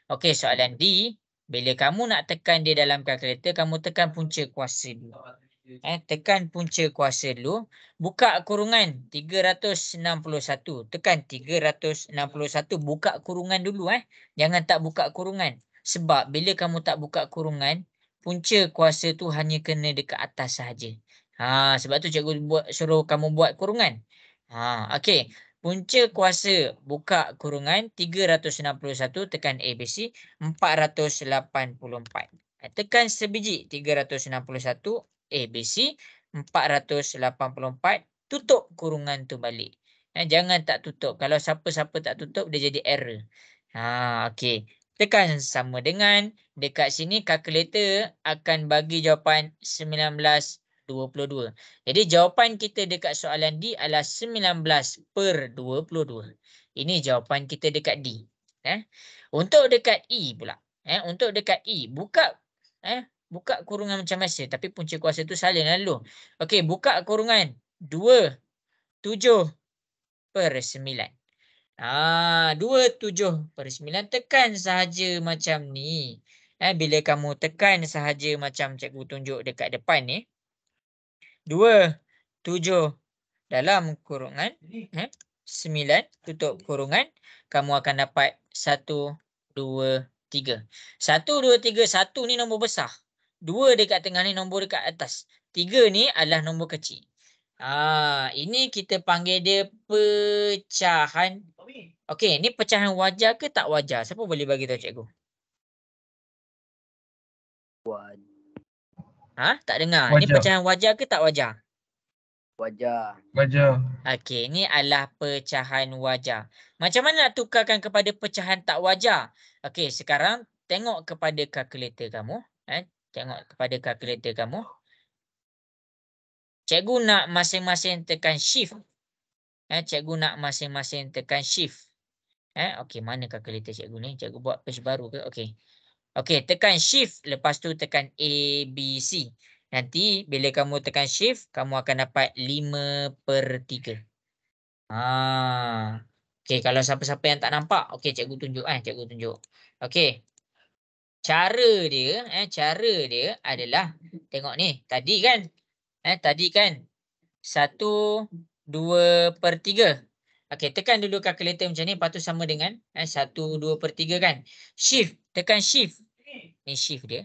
Okey, soalan D, bila kamu nak tekan dia dalam kalkulator, kamu tekan punca kuasa dulu. Tekan punca kuasa dulu. Buka kurungan 361. Tekan 361. Buka kurungan dulu. Jangan tak buka kurungan. Sebab bila kamu tak buka kurungan, punca kuasa tu hanya kena dekat atas sahaja. Sebab tu cikgu suruh kamu buat kurungan. Okey. Punca kuasa buka kurungan 361 tekan ABC 484. Tekan sebiji 361 ABC 484, tutup kurungan tu balik. Jangan tak tutup. Kalau siapa-siapa tak tutup dia jadi error. Okey. Tekan sama dengan dekat sini kalkulator akan bagi jawapan 19/22. Jadi jawapan kita dekat soalan D adalah 19/22. Ini jawapan kita dekat D. Untuk dekat E pula. Untuk dekat E, buka Buka kurungan macam biasa. Tapi punca kuasa tu salin dulu. Okey, buka kurungan. 27/9. 27/9. Tekan sahaja macam ni. Bila kamu tekan sahaja macam cikgu tunjuk dekat depan ni. 27 dalam kurungan 9 tutup kurungan, kamu akan dapat 1, 2, 3. 1, 2, 3, 1 ni nombor besar. 2 dekat tengah ni nombor dekat atas. 3 ni adalah nombor kecil. Ini kita panggil dia pecahan. Okey, ni pecahan wajar ke tak wajar? Siapa boleh bagi tahu cikgu? Tak dengar. Ni Wajar. pecahan wajar ke tak wajar? Wajar. Wajar. Okey, ni adalah pecahan wajar. Macam mana nak tukarkan kepada pecahan tak wajar? Okey, sekarang tengok kepada kalkulator kamu. Tengok kepada kalkulator kamu. Cikgu nak masing-masing tekan shift. Cikgu nak masing-masing tekan shift. Okey, mana kalkulator cikgu ni? Cikgu buat page baru ke? Okey. Okey, tekan shift. Lepas tu tekan A, B, C. Nanti bila kamu tekan shift, kamu akan dapat 5/3. Okey, kalau siapa-siapa yang tak nampak, okey cikgu tunjuk cikgu tunjuk. Okey. Cara dia adalah tengok ni. Tadi kan 1, 2/3. Okey, tekan dulu kalkulator macam ni, lepas tu sama dengan 1, 2/3 kan. Shift, tekan shift. Ni shift dia.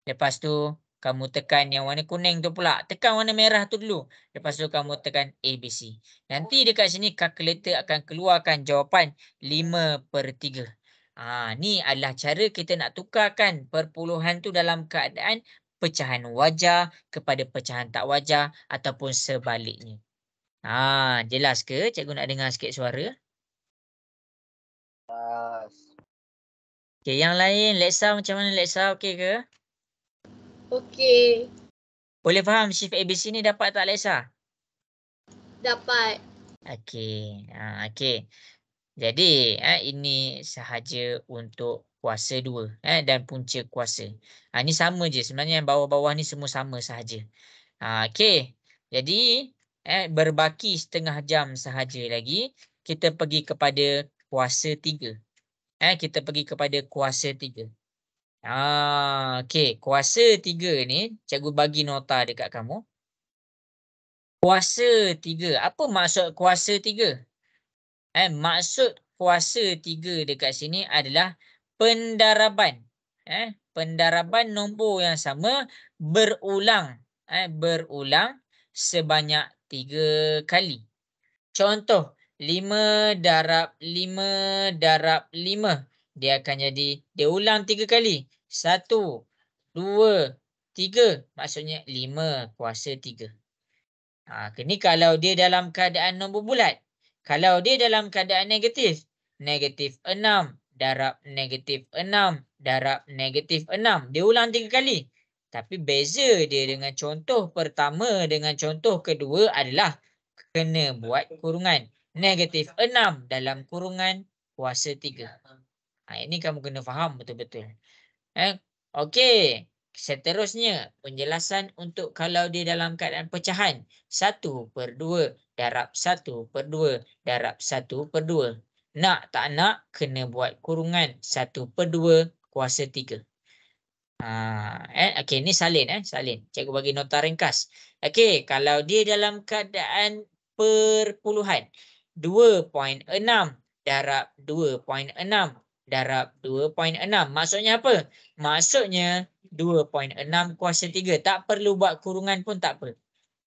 Lepas tu kamu tekan yang warna kuning tu pula. Tekan warna merah tu dulu. Lepas tu kamu tekan ABC. Nanti dekat sini kalkulator akan keluarkan jawapan 5/3. Ni adalah cara kita nak tukarkan perpuluhan tu dalam keadaan pecahan wajar kepada pecahan tak wajar ataupun sebaliknya. Jelas ke? Cikgu nak dengar sikit suara. Okey, yang lain, Leksa macam mana Leksa? Okey ke? Okey. Boleh faham shift ABC ni dapat tak Leksa? Dapat. Okey. Okey. Jadi, ini sahaja untuk kuasa 2 dan punca kuasa. Ni sama je. Sebenarnya yang bawah-bawah ni semua sama sahaja. Okey. Jadi, berbaki setengah jam sahaja lagi. Kita pergi kepada kuasa 3. Kita pergi kepada kuasa 3. Okey. Kuasa 3 ni, cikgu bagi nota dekat kamu. Kuasa 3. Apa maksud kuasa 3? Maksud kuasa 3 dekat sini adalah pendaraban. Pendaraban nombor yang sama berulang. Berulang sebanyak 3 kali. Contoh, 5 darab 5 darab 5. Dia akan jadi, dia ulang 3 kali. 1, 2, 3. Maksudnya 5 kuasa 3. Ini kalau dia dalam keadaan nombor bulat. Kalau dia dalam keadaan negatif. Negatif 6 darab negatif 6 darab negatif 6. Dia ulang 3 kali. Tapi beza dia dengan contoh pertama dengan contoh kedua adalah kena buat kurungan. Negatif 6 dalam kurungan kuasa 3. Ini kamu kena faham betul-betul. Okey. Seterusnya, penjelasan untuk kalau dia dalam keadaan pecahan. 1/2 darab 1/2 darab 1/2. Nak tak nak, kena buat kurungan 1/2 kuasa 3. Okey, ni salin. Salin. Cikgu bagi nota ringkas. Okey, kalau dia dalam keadaan perpuluhan. 2.6 darab 2.6 darab 2.6. Maksudnya apa? Maksudnya 2.6 kuasa 3. Tak perlu buat kurungan pun tak apa.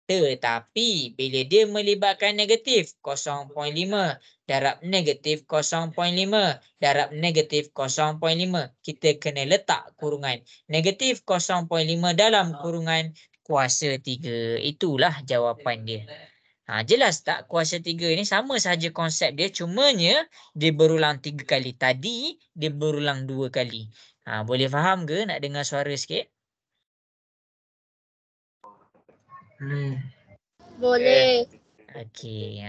Tetapi bila dia melibatkan negatif 0.5 darab negatif 0.5 darab negatif 0.5, kita kena letak kurungan. Negatif 0.5 dalam kurungan kuasa 3. Itulah jawapan dia. Jelas tak kuasa 3 ni sama sahaja konsep dia, cumanya dia berulang 3 kali. Tadi dia berulang 2 kali. Boleh faham ke? Nak dengar suara sikit? Boleh. Okey.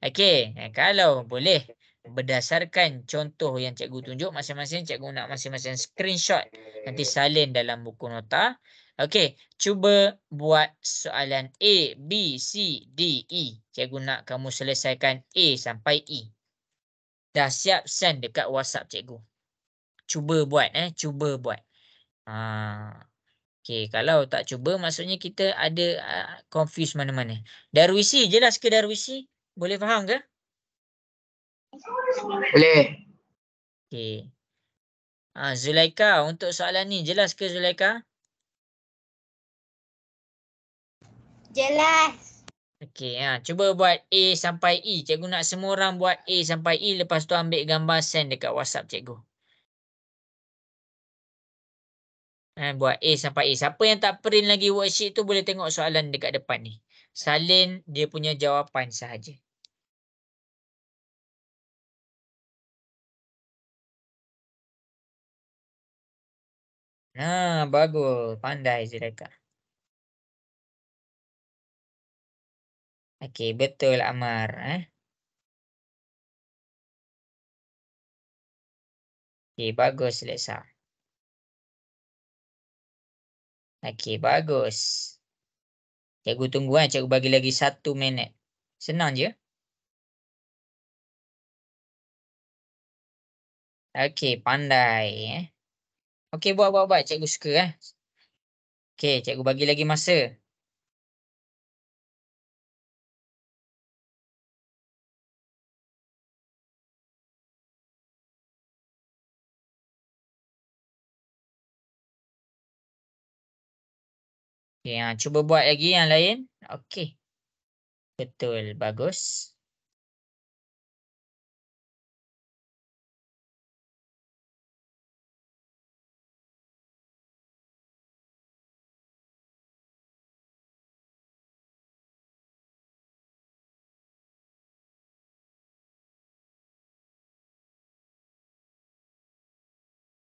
Okey, kalau boleh. berdasarkan contoh yang cikgu tunjuk masing-masing, cikgu nak masing-masing screenshot. Nanti salin dalam buku nota. Okey, cuba buat soalan A, B, C, D, E. Cikgu nak kamu selesaikan A sampai E. Dah siap send dekat WhatsApp cikgu. Cuba buat cuba buat. Okey, kalau tak cuba maksudnya kita ada confuse mana-mana. Darwisi, jelas ke Darwisi? Boleh faham ke? Boleh. Okey. Zulaika, untuk soalan ni jelas ke Zulaika? Jelas. Okey, cuba buat A sampai E. Cikgu nak semua orang buat A sampai E, lepas tu ambil gambar send dekat WhatsApp cikgu. Buat A sampai E. Siapa yang tak print lagi worksheet tu boleh tengok soalan dekat depan ni. Salin dia punya jawapan sahaja. Bagus. Pandai Zulaika. Okey, betul Amar. Okey, bagus Lexa. Okey, bagus. Cikgu tunggu cikgu bagi lagi 1 minit. Senang je. Okey, pandai. Okey, buat. Cikgu suka Okey, cikgu bagi lagi masa. Okey, cuba buat lagi yang lain. Okey. Betul, bagus.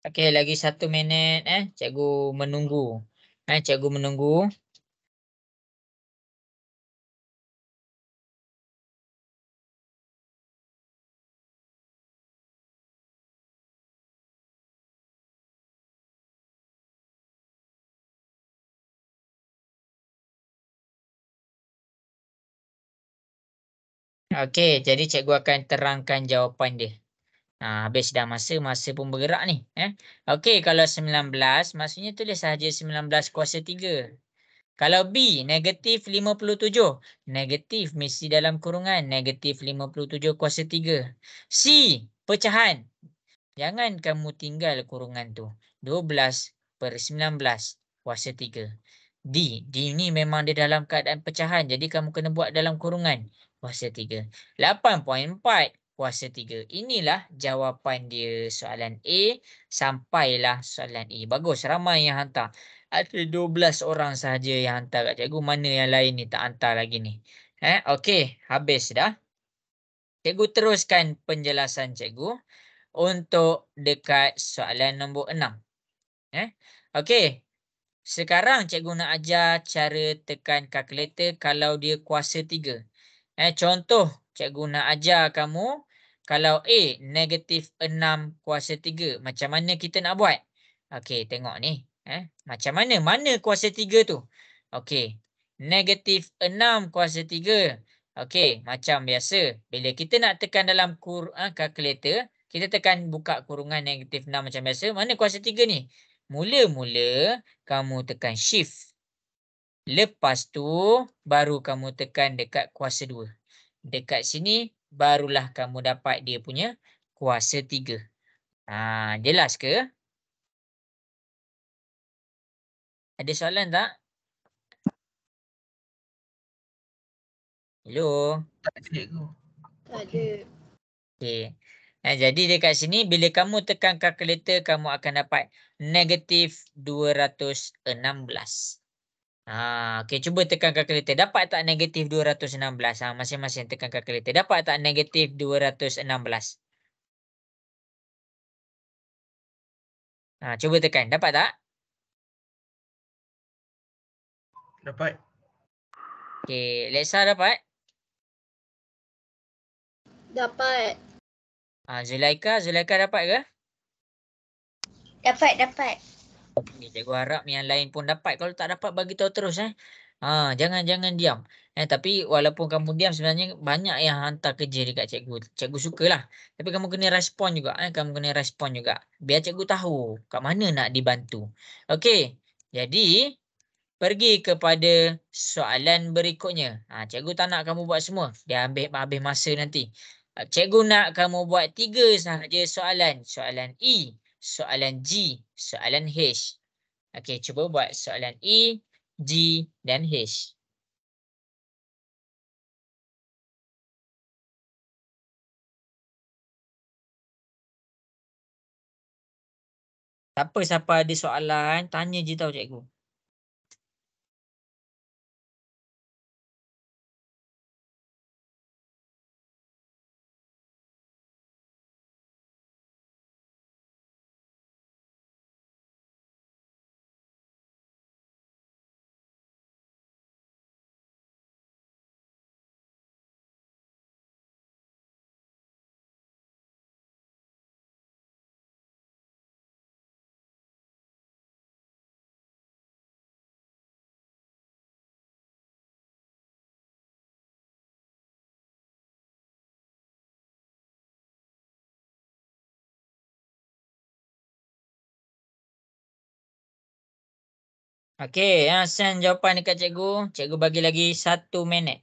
Okey, lagi 1 minit cikgu menunggu. Cikgu menunggu. Okey, jadi cikgu akan terangkan jawapan dia. Habis dah masa pun bergerak ni. Okey, kalau 19, maksudnya tulis sahaja 19 kuasa 3. Kalau B, negatif 57. Negatif mesti dalam kurungan. Negatif 57 kuasa 3. C, pecahan. Jangan kamu tinggal kurungan tu. 12/19 kuasa 3. D ni memang dia dalam keadaan pecahan. Jadi kamu kena buat dalam kurungan. Kuasa 3. 8.4 kuasa 3. Inilah jawapan dia soalan A sampailah soalan E. Bagus, ramai yang hantar. Ada 12 orang sahaja yang hantar kat cikgu. Mana yang lain ni tak hantar lagi ni. Okey, habis dah. Cikgu teruskan penjelasan cikgu untuk dekat soalan nombor 6. Okey. Sekarang cikgu nak ajar cara tekan kalkulator kalau dia kuasa 3. Contoh cikgu nak ajar kamu kalau A negatif 6 kuasa 3. Macam mana kita nak buat? Okey, tengok ni. Macam mana? Mana kuasa 3 tu? Okey. Negatif 6 kuasa 3. Okey, macam biasa. Bila kita nak tekan dalam kalkulator, kita tekan buka kurungan negatif 6 macam biasa. Mana kuasa 3 ni? Mula-mula kamu tekan shift. Lepas tu baru kamu tekan dekat kuasa 2. Dekat sini barulah kamu dapat dia punya kuasa 3. Jelas ke? Ada soalan tak? Hello? Tak ada cikgu. Tak ada. Okey. Jadi dekat sini bila kamu tekan kalkulator kamu akan dapat negatif 216. Okey, cuba tekan kalkulator. Dapat tak negatif 216? Masing-masing tekan kalkulator. Dapat tak negatif 216? Cuba tekan. Dapat tak? Dapat. Okey, Lexa dapat? Dapat. Zulaika dapat ke? Dapat. Okay, cikgu harap yang lain pun dapat. Kalau tak dapat, bagi tahu terus. Jangan diam. Tapi walaupun kamu diam, sebenarnya banyak yang hantar kerja dekat cikgu. Cikgu sukalah. Tapi kamu kena respon juga. Kamu kena respon juga. Biar cikgu tahu kat mana nak dibantu. Okey. Jadi, pergi kepada soalan berikutnya. Cikgu tak nak kamu buat semua. Dia habis masa nanti. Cikgu nak kamu buat 3 sahaja soalan. Soalan E, soalan G, soalan H. Okey, cuba buat soalan E, G dan H. Siapa ada soalan, tanya je tahu cikgu. Okey, send jawapan dekat cikgu. Cikgu bagi lagi 1 minit.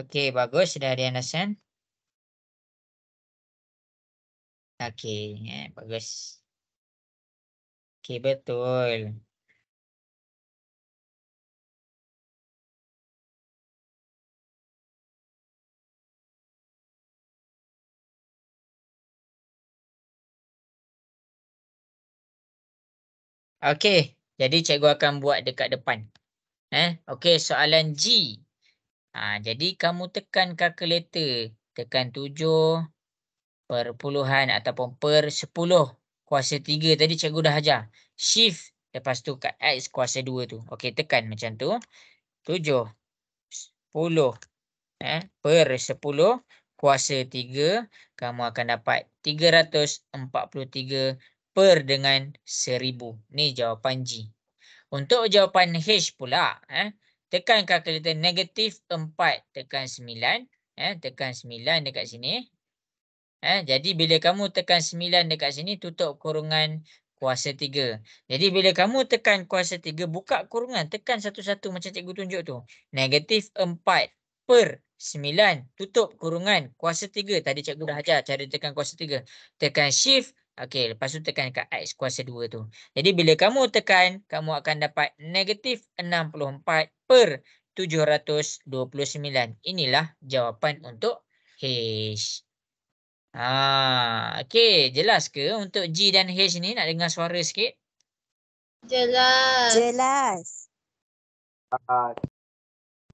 Okey, bagus. Sudah ada yang dah send. Okey, bagus. Okey, betul. Okey, jadi cikgu akan buat dekat depan. Okey, soalan G. Jadi kamu tekan kalkulator. Tekan 7 perpuluhan ataupun per 10 kuasa 3 tadi cikgu dah ajar. Shift, lepas tu kat X kuasa 2 tu. Okey, tekan macam tu. 7, 10 per 10 kuasa 3. Kamu akan dapat 343 per dengan 1000. Ni jawapan G. Untuk jawapan H pula, tekan kalkulator negatif 4 tekan 9. Tekan 9 dekat sini. Jadi bila kamu tekan 9 dekat sini, tutup kurungan kuasa 3. Jadi bila kamu tekan kuasa 3, buka kurungan. Tekan satu-satu macam cikgu tunjuk tu. Negatif 4 per 9. Tutup kurungan kuasa 3. Tadi cikgu dah ajar cara tekan kuasa 3. Tekan shift. Okey, lepas tu tekan kat X kuasa 2 tu. Jadi bila kamu tekan, kamu akan dapat negatif 64 per 729. Inilah jawapan untuk H. Okey, jelas ke untuk G dan H ni? Nak dengar suara sikit? Jelas.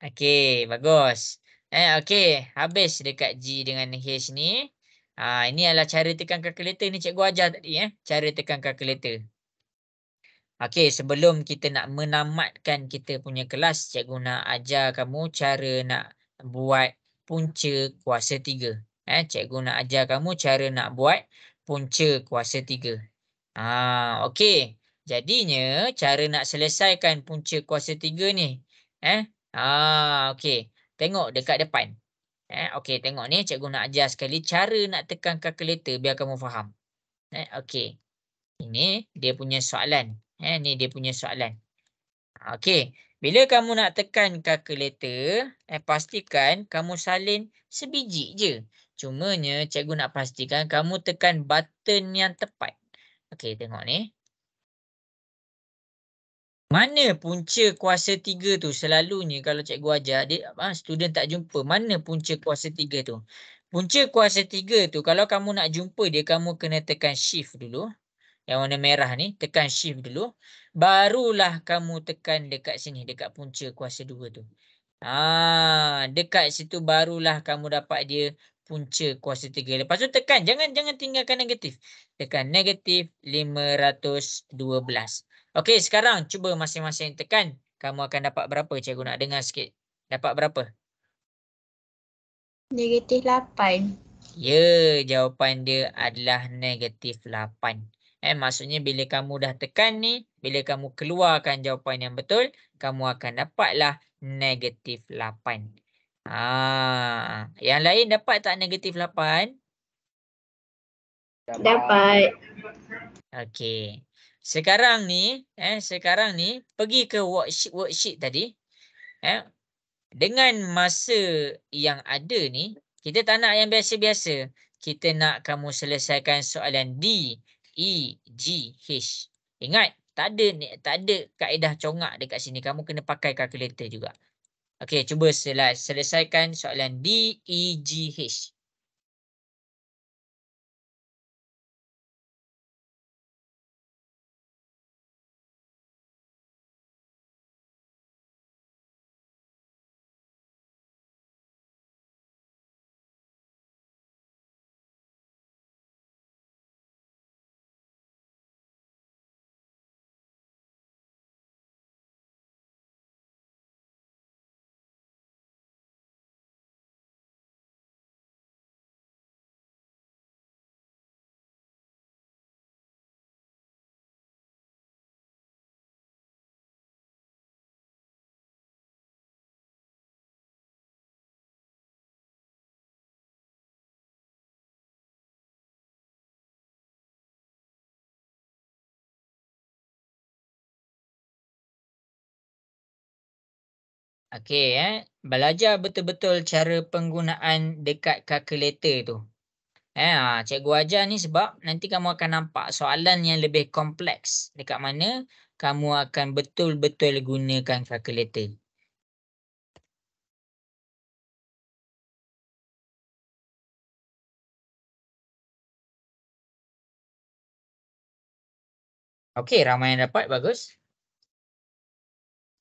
Okey, bagus. Okey, habis dekat G dengan H ni. Ini adalah cara tekan kalkulator ni cikgu ajar tadi, cara tekan kalkulator. Okey, sebelum kita nak menamatkan kita punya kelas, cikgu nak ajar kamu cara nak buat punca kuasa 3. Cikgu nak ajar kamu cara nak buat punca kuasa 3. Okey. Jadinya cara nak selesaikan punca kuasa 3 ni. Okey. Tengok dekat depan. Okey, tengok ni cikgu nak ajar sekali cara nak tekan kalkulator biar kamu faham. Okey. Ini dia punya soalan. Ni dia punya soalan. Okey. Bila kamu nak tekan kalkulator, pastikan kamu salin sebiji je. Cumanya cikgu nak pastikan kamu tekan button yang tepat. Okey, tengok ni. Mana punca kuasa 3 tu? Selalunya kalau cikgu ajar, student tak jumpa. Mana punca kuasa 3 tu? Punca kuasa 3 tu kalau kamu nak jumpa dia, kamu kena tekan shift dulu. Yang warna merah ni, tekan shift dulu. Barulah kamu tekan dekat sini, dekat punca kuasa 2 tu. Dekat situ barulah kamu dapat dia punca kuasa 3. Lepas tu tekan, jangan tinggalkan negatif. Tekan negatif 512. Okey, sekarang cuba masing-masing tekan. Kamu akan dapat berapa? Cikgu nak dengar sikit. Dapat berapa? Negatif 8. Ya, jawapan dia adalah negatif 8. Maksudnya bila kamu dah tekan ni, bila kamu keluarkan jawapan yang betul, kamu akan dapatlah negatif 8. Yang lain dapat tak negatif 8? Dapat. Okey. Sekarang ni pergi ke worksheet tadi. Dengan masa yang ada ni, kita tak nak yang biasa-biasa. Kita nak kamu selesaikan soalan D, E, G, H. Ingat, tak ada kaedah congak dekat sini. Kamu kena pakai kalkulator juga. Okey, cuba selesaikan soalan D, E, G, H. Okey, belajar betul-betul cara penggunaan dekat kalkulator tu. Cikgu ajar ni sebab nanti kamu akan nampak soalan yang lebih kompleks dekat mana kamu akan betul-betul gunakan kalkulator. Okey, ramai yang dapat, bagus.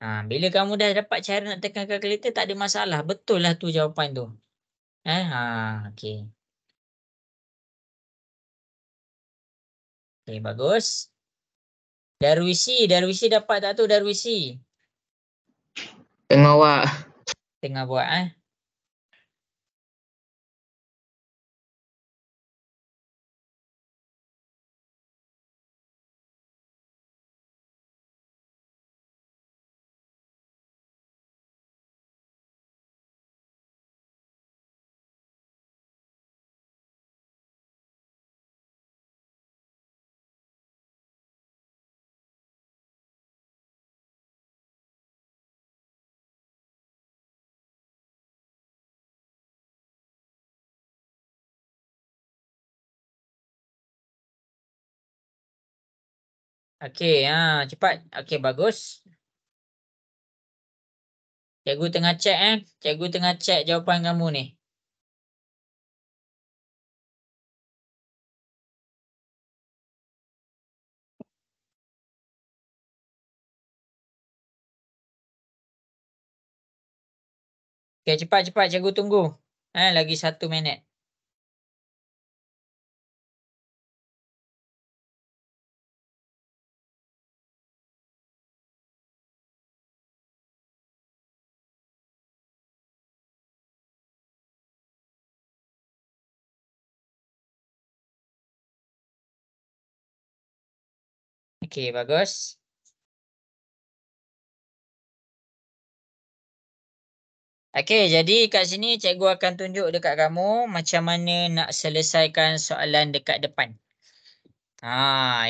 Bila kamu dah dapat cara nak tekan kalkulator, tak ada masalah. Betul lah tu jawapan tu. Okey. Okey, bagus. Darwisi dapat tak tu Darwisi? Tengah awak. Tengah buat Okey, cepat. Okey, bagus. Cikgu tengah cek Cikgu tengah cek jawapan kamu ni. Okey, cepat-cepat cikgu tunggu. Lagi 1 minit. Okey, bagus. Okey, jadi kat sini cikgu akan tunjuk dekat kamu macam mana nak selesaikan soalan dekat depan.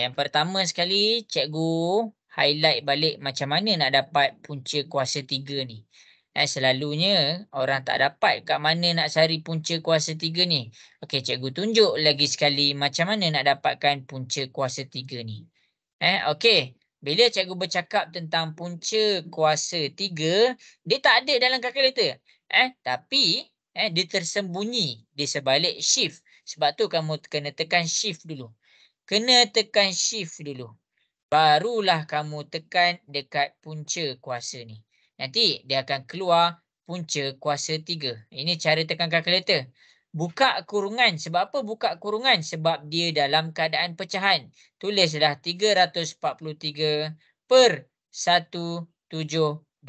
Yang pertama sekali cikgu highlight balik macam mana nak dapat punca kuasa 3 ni. Selalunya orang tak dapat kat mana nak cari punca kuasa 3 ni. Okey, cikgu tunjuk lagi sekali macam mana nak dapatkan punca kuasa 3 ni. Okey. Bila cikgu bercakap tentang punca kuasa 3, dia tak ada dalam kalkulator. Tapi Dia tersembunyi di sebalik shift. Sebab tu kamu kena tekan shift dulu. Kena tekan shift dulu. Barulah kamu tekan dekat punca kuasa ni. Nanti dia akan keluar punca kuasa 3. Ini cara tekan kalkulator. Buka kurungan. Sebab apa buka kurungan? Sebab dia dalam keadaan pecahan. Tulislah 343 per 1728.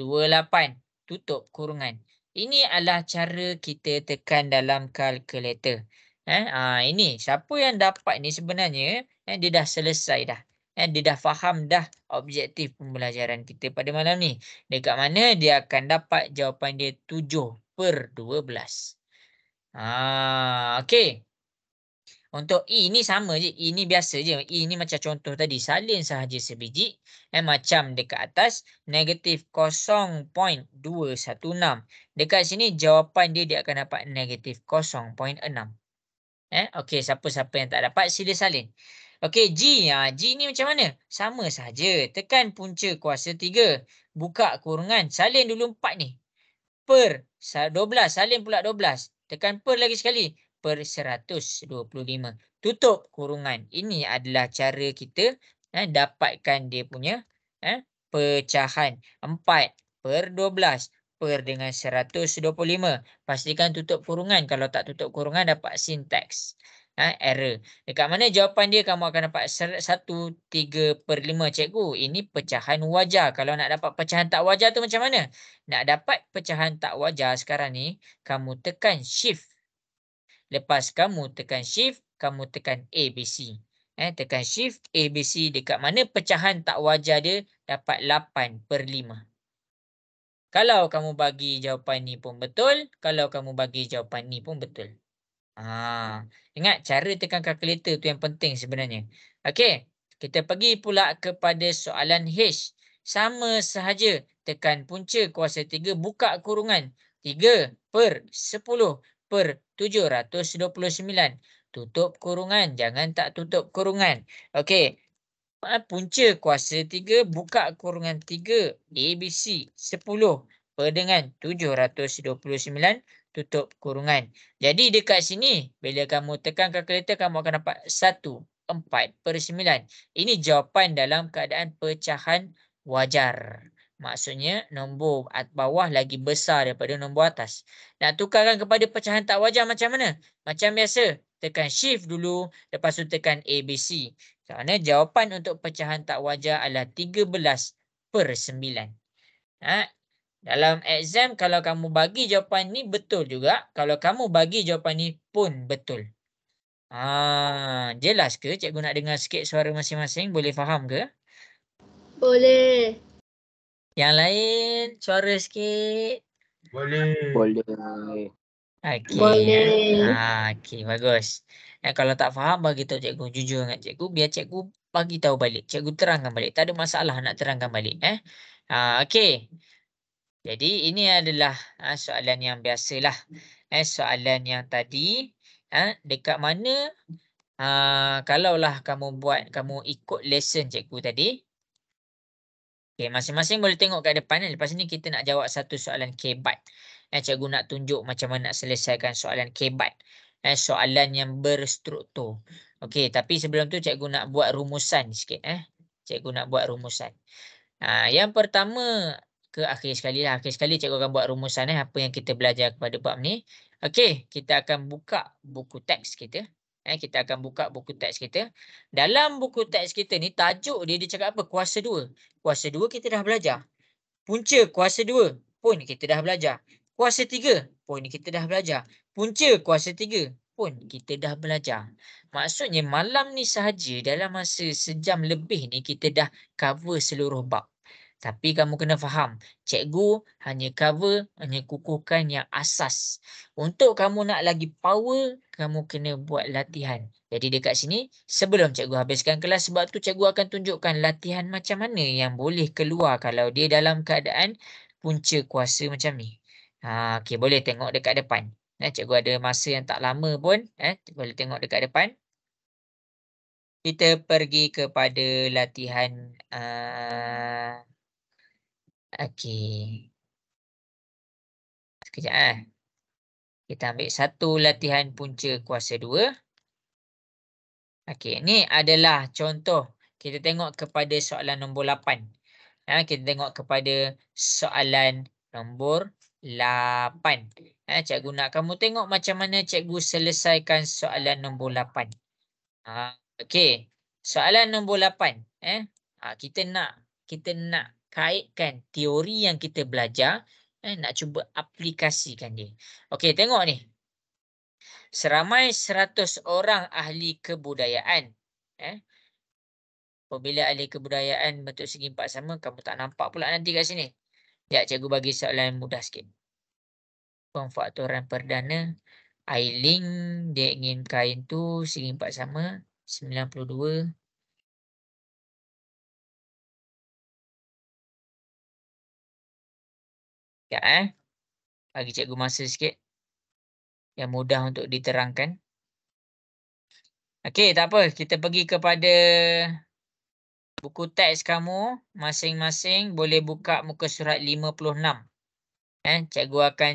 Tutup kurungan. Ini adalah cara kita tekan dalam kalkulator. Ini siapa yang dapat ni sebenarnya dia dah selesai dah. Dia dah faham dah objektif pembelajaran kita pada malam ni. Dekat mana dia akan dapat jawapan dia 7/12. Okey. Untuk E ni sama je. E ni biasa je. E ni macam contoh tadi. Salin sahaja sebiji. Macam dekat atas. Negatif 0.216. Dekat sini jawapan dia akan dapat negatif 0.6. Okey, siapa-siapa yang tak dapat sila salin. Okey, G. G ni macam mana? Sama saja. Tekan punca kuasa 3. Buka kurungan. Salin dulu 4 ni. Per 12. Salin pula 12. Tekan per lagi sekali. Per 125. Tutup kurungan. Ini adalah cara kita dapatkan dia punya pecahan. 4/12 per dengan 125. Pastikan tutup kurungan. Kalau tak tutup kurungan dapat sintaks. Error. Dekat mana jawapan dia kamu akan dapat 1/3/5 cikgu. Ini pecahan wajar. Kalau nak dapat pecahan tak wajar tu macam mana? Nak dapat pecahan tak wajar sekarang ni, kamu tekan shift. Lepas kamu tekan shift, kamu tekan ABC. Tekan shift ABC dekat mana pecahan tak wajar dia dapat 8/5. Kalau kamu bagi jawapan ni pun betul, kalau kamu bagi jawapan ni pun betul. Ingat cara tekan kalkulator tu yang penting sebenarnya. Okey, kita pergi pula kepada soalan H. Sama sahaja, tekan punca kuasa 3, buka kurungan. 3/10/729. Tutup kurungan, jangan tak tutup kurungan. Okey, punca kuasa 3, buka kurungan 3, ABC 10 per dengan 729. Tutup kurungan. Jadi dekat sini, bila kamu tekan kalkulator, kamu akan dapat 1/4/9. Ini jawapan dalam keadaan pecahan wajar. Maksudnya, nombor bawah lagi besar daripada nombor atas. Nak tukarkan kepada pecahan tak wajar macam mana? Macam biasa, tekan shift dulu, lepas tu tekan ABC. Kerana jawapan untuk pecahan tak wajar adalah 13/9. Dalam exam, kalau kamu bagi jawapan ni betul juga. Kalau kamu bagi jawapan ni pun betul. Jelas ke? Cikgu nak dengar sikit suara masing-masing. Boleh faham ke? Boleh. Yang lain, suara sikit. Boleh. Boleh. Okey. Boleh. Okey, bagus. Kalau tak faham, bagi tahu cikgu. Jujur dengan cikgu. Biar cikgu bagi tahu balik. Cikgu terangkan balik. Tak ada masalah nak terangkan balik. Okey. Jadi ini adalah soalan yang biasalah. Soalan yang tadi dekat mana kalaulah kamu ikut lesson cikgu tadi. Okey, masing-masing boleh tengok kat depan. Lepas ni kita nak jawab satu soalan KBAT. Cikgu nak tunjuk macam mana nak selesaikan soalan KBAT. Soalan yang berstruktur. Okey, tapi sebelum tu cikgu nak buat rumusan sikit. Cikgu nak buat rumusan. Yang pertama ke akhir sekali lah. Akhir sekali cikgu akan buat rumusan apa yang kita belajar kepada bab ni. Okey, kita akan buka buku teks kita. Kita akan buka buku teks kita. Dalam buku teks kita ni tajuk dia cakap apa? Kuasa 2. Kuasa 2 kita dah belajar. Punca kuasa 2 pun kita dah belajar. Kuasa 3 pun kita dah belajar. Punca kuasa 3 pun kita dah belajar. Maksudnya malam ni sahaja dalam masa sejam lebih ni kita dah cover seluruh bab. Tapi kamu kena faham, cikgu hanya kukuhkan yang asas. Untuk kamu nak lagi power, kamu kena buat latihan. Jadi dekat sini, sebelum cikgu habiskan kelas, sebab tu cikgu akan tunjukkan latihan macam mana yang boleh keluar kalau dia dalam keadaan punca kuasa macam ni. Okey, boleh tengok dekat depan. Cikgu ada masa yang tak lama pun. Boleh tengok dekat depan. Kita pergi kepada latihan okey. Sekejap Kita ambil satu latihan punca kuasa 2. Okey, ni adalah contoh. Kita tengok kepada soalan nombor 8. Kita tengok kepada soalan nombor 8. Cikgu nak kamu tengok macam mana cikgu selesaikan soalan nombor 8. Okey, soalan nombor 8. Kita nak kaitkan teori yang kita belajar, nak cuba aplikasikan dia. Okey, tengok ni. Seramai 100 orang ahli kebudayaan. Apabila ahli kebudayaan bentuk segi 4 sama, kamu tak nampak pula nanti kat sini. Ya, cikgu bagi soalan mudah sikit. Pemfaktoran perdana. Ailing dia ingin kain tu segi 4 sama. 92. Ya, bagi cikgu masa sikit. Yang mudah untuk diterangkan. Okey, tak apa. Kita pergi kepada buku teks kamu. Masing-masing boleh buka muka surat 56. Cikgu akan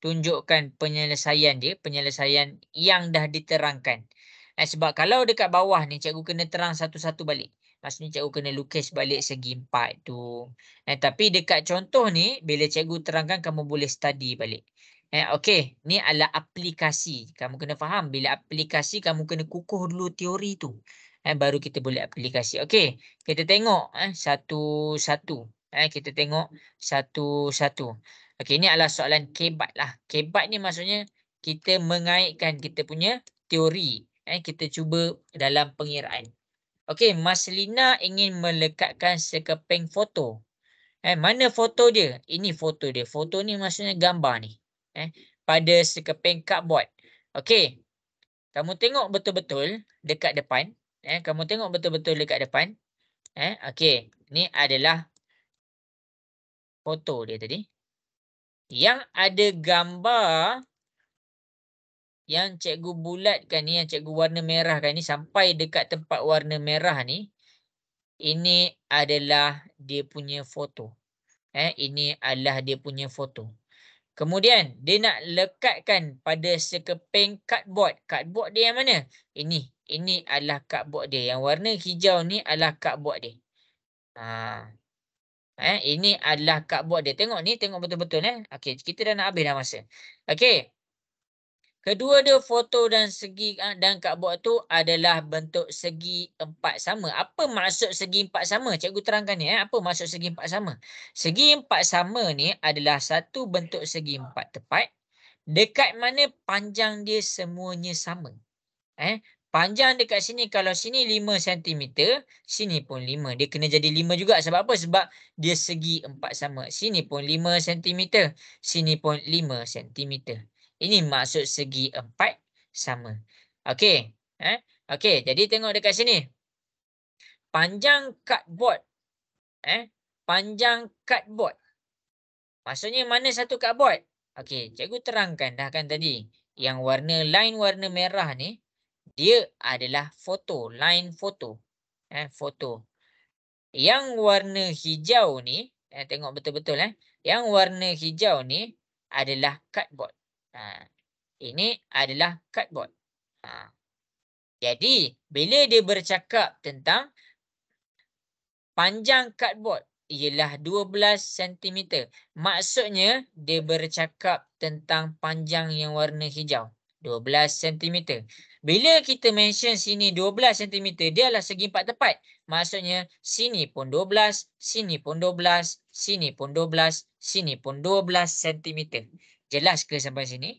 tunjukkan penyelesaian dia. Penyelesaian yang dah diterangkan. Sebab kalau dekat bawah ni, cikgu kena terang satu-satu balik. Maksudnya cikgu kena lukis balik segi 4 tu. Tapi dekat contoh ni, bila cikgu terangkan, kamu boleh study balik. Okey, ni adalah aplikasi. Kamu kena faham, bila aplikasi, kamu kena kukuh dulu teori tu. Baru kita boleh aplikasi. Okey, kita tengok satu-satu. Kita tengok satu-satu. Okey, ini adalah soalan kebat lah. Kebat ni maksudnya kita mengaitkan kita punya teori. Kita cuba dalam pengiraan. Okey, Mas Lina ingin melekatkan sekeping foto. Mana foto dia? Ini foto dia. Foto ni maksudnya gambar ni. Pada sekeping cardboard. Okey. Kamu tengok betul-betul dekat depan. Kamu tengok betul-betul dekat depan. Okey. Ni adalah foto dia tadi. Yang ada gambar yang cikgu bulatkan ni, yang cikgu warna merahkan ni, sampai dekat tempat warna merah ni, ini adalah dia punya foto. Ini adalah dia punya foto. Kemudian, dia nak lekatkan pada sekeping cardboard. Cardboard dia yang mana? Ini adalah cardboard dia. Yang warna hijau ni adalah cardboard dia. Ini adalah cardboard dia. Tengok ni, tengok betul-betul. Okey, kita dah nak habis dah masa. Okey. Kedua dia foto dan segi dan cardboard tu adalah bentuk segi 4 sama. Apa maksud segi 4 sama? Cikgu terangkan ni. Apa maksud segi 4 sama? Segi 4 sama ni adalah satu bentuk segi 4 tepat. Dekat mana panjang dia semuanya sama. Panjang dekat sini, kalau sini 5 cm, sini pun 5. Dia kena jadi 5 juga. Sebab apa? Sebab dia segi 4 sama. Sini pun 5 cm, sini pun 5 cm. Ini maksud segi 4 sama. Okey. Okey, jadi tengok dekat sini. Panjang cardboard. Panjang cardboard. Maksudnya mana satu cardboard? Okey, cikgu terangkan dah kan tadi. Yang warna line warna merah ni, dia adalah foto. Line foto. Foto. Yang warna hijau ni, tengok betul-betul. Yang warna hijau ni adalah cardboard. Ini adalah cardboard. Jadi, bila dia bercakap tentang panjang cardboard ialah 12 cm. Maksudnya, dia bercakap tentang panjang yang warna hijau. 12 cm. Bila kita mention sini 12 cm, dia adalah segi 4 tepat. Maksudnya, sini pun 12, sini pun 12, sini pun 12, sini pun 12 cm. Jelas ke sampai sini?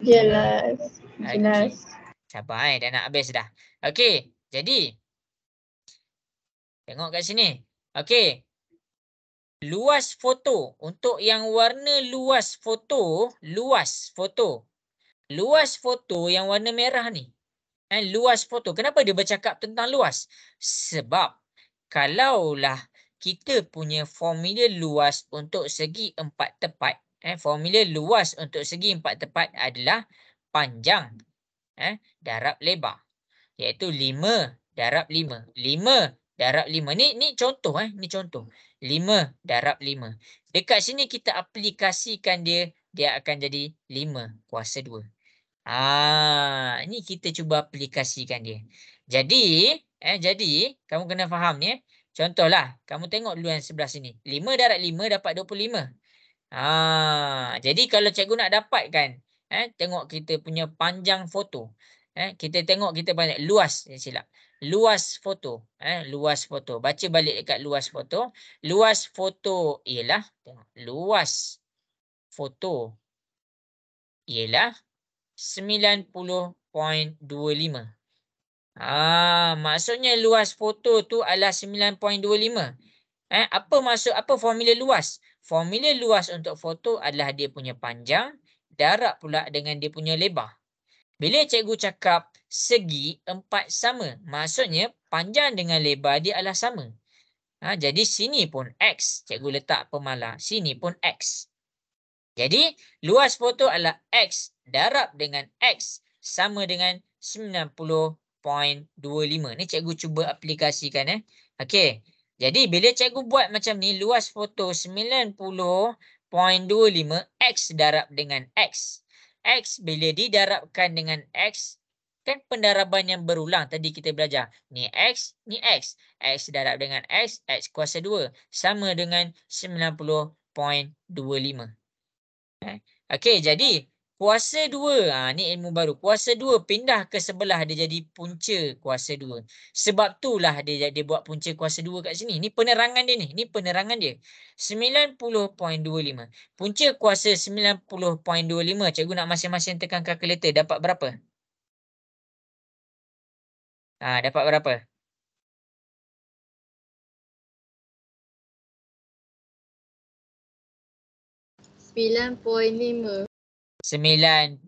Jelas. Okay. Sabar dah nak habis dah. Okey, jadi tengok kat sini. Okey. Luas foto. Untuk yang warna luas foto, luas foto yang warna merah ni. Luas foto. Kenapa dia bercakap tentang luas? Sebab kalaulah kita punya formula luas untuk segi 4 tepat, formula luas untuk segi 4 tepat adalah panjang darab lebar, iaitu 5 darab 5. 5 darab 5. Ni contoh ni contoh. 5 darab 5. Dekat sini kita aplikasikan dia akan jadi 5 kuasa 2. Ni kita cuba aplikasikan dia. Jadi kamu kena faham ni. Contohlah, kamu tengok dulu yang sebelah sini. 5 darab 5 dapat 25. Jadi kalau cikgu nak dapatkan, tengok kita punya panjang foto. Kita tengok kita banyak luas, silap. Luas foto, luas foto. Baca balik dekat luas foto. Luas foto ialah, tengok, luas foto ialah 90.25. Maksudnya luas foto tu adalah 9.25. Apa maksud, apa formula luas? Formula luas untuk foto adalah dia punya panjang darab pula dengan dia punya lebar. Bila cikgu cakap segi 4 sama, maksudnya panjang dengan lebar dia adalah sama. Jadi sini pun X, cikgu letak pemalar. Sini pun X. Jadi luas foto adalah X darab dengan X sama dengan 90.25. Ni cikgu cuba aplikasikan. Okey. Jadi bila cikgu buat macam ni, luas foto 90.25 X darab dengan X. X bila didarabkan dengan X, kan pendaraban yang berulang. Tadi kita belajar. Ni X, ni X. X darab dengan X, X kuasa 2. Sama dengan 90.25. Okey, jadi kuasa 2, ni ilmu baru. Kuasa 2 pindah ke sebelah, dia jadi punca kuasa 2. Sebab itulah dia buat punca kuasa 2 kat sini. Ni penerangan dia ni. Ni penerangan dia. 90.25. Punca kuasa 90.25. Cikgu nak masing-masing tekan kalkulator. Dapat berapa? Dapat berapa? 9.5. 9.5.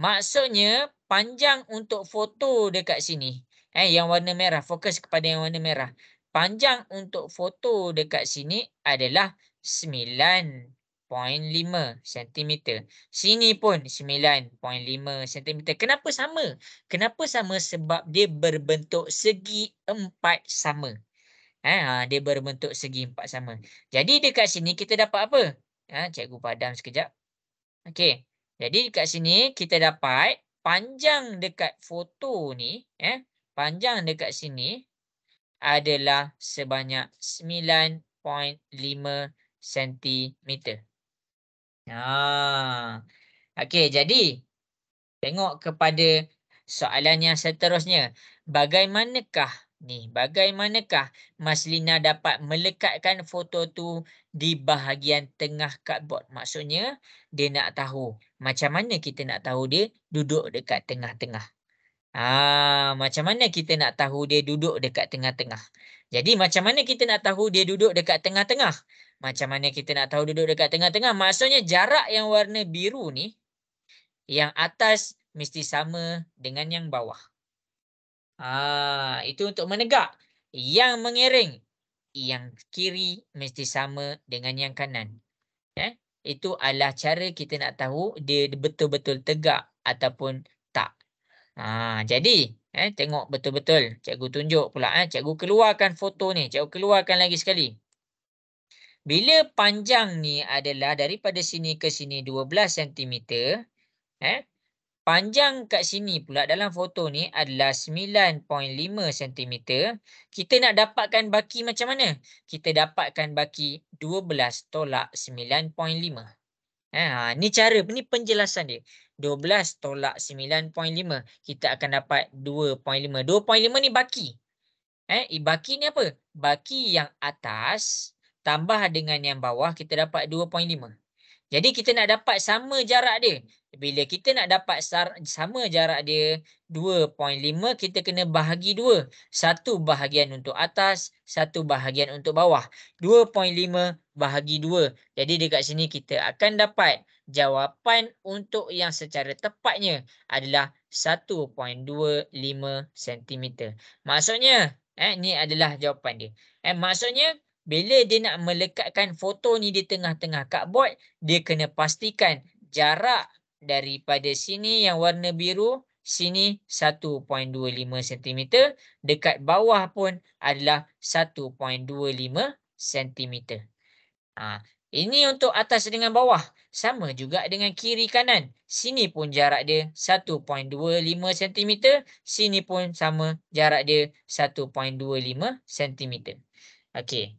Maksudnya panjang untuk foto dekat sini. Yang warna merah. Fokus kepada yang warna merah. Panjang untuk foto dekat sini adalah 9.5 cm. Sini pun 9.5 cm. Kenapa sama? Kenapa sama? Sebab dia berbentuk segi 4 sama. Dia berbentuk segi 4 sama. Jadi dekat sini kita dapat apa? Cikgu padam sekejap. Okey. Jadi dekat sini kita dapat panjang dekat foto ni, panjang dekat sini adalah sebanyak 9.5 cm. Okey, jadi tengok kepada soalan yang seterusnya. Bagaimanakah Mas Lina dapat melekatkan foto tu di bahagian tengah cardboard? Maksudnya dia nak tahu macam mana kita nak tahu dia duduk dekat tengah-tengah. Macam mana kita nak tahu dia duduk dekat tengah-tengah? Jadi macam mana kita nak tahu dia duduk dekat tengah-tengah? Macam mana kita nak tahu duduk dekat tengah-tengah? Maksudnya jarak yang warna biru ni, yang atas mesti sama dengan yang bawah. Itu untuk menegak. Yang mengiring, yang kiri mesti sama dengan yang kanan. Itu adalah cara kita nak tahu dia betul-betul tegak ataupun tak. Jadi tengok betul-betul. Cikgu tunjuk pula. Cikgu keluarkan foto ni. Cikgu keluarkan lagi sekali. Bila panjang ni adalah daripada sini ke sini 12 cm. Panjang kat sini pula dalam foto ni adalah 9.5 cm. Kita nak dapatkan baki macam mana? Kita dapatkan baki 12 tolak 9.5. Ni cara, ni penjelasan dia. 12 tolak 9.5. Kita akan dapat 2.5. 2.5 ni baki. Baki ni apa? Baki yang atas tambah dengan yang bawah, kita dapat 2.5. Jadi kita nak dapat sama jarak dia. Bila kita nak dapat sama jarak dia 2.5, kita kena bahagi 2. Satu bahagian untuk atas, satu bahagian untuk bawah. 2.5 bahagi 2. Jadi dekat sini kita akan dapat jawapan untuk yang secara tepatnya adalah 1.25 cm. Maksudnya, ni adalah jawapan dia. Maksudnya, bila dia nak melekatkan foto ni di tengah-tengah cardboard, dia kena pastikan jarak daripada sini yang warna biru sini 1.25 cm, dekat bawah pun adalah 1.25 cm. Ini untuk atas dengan bawah. Sama juga dengan kiri kanan. Sini pun jarak dia 1.25 cm. Sini pun sama, jarak dia 1.25 cm. Okey.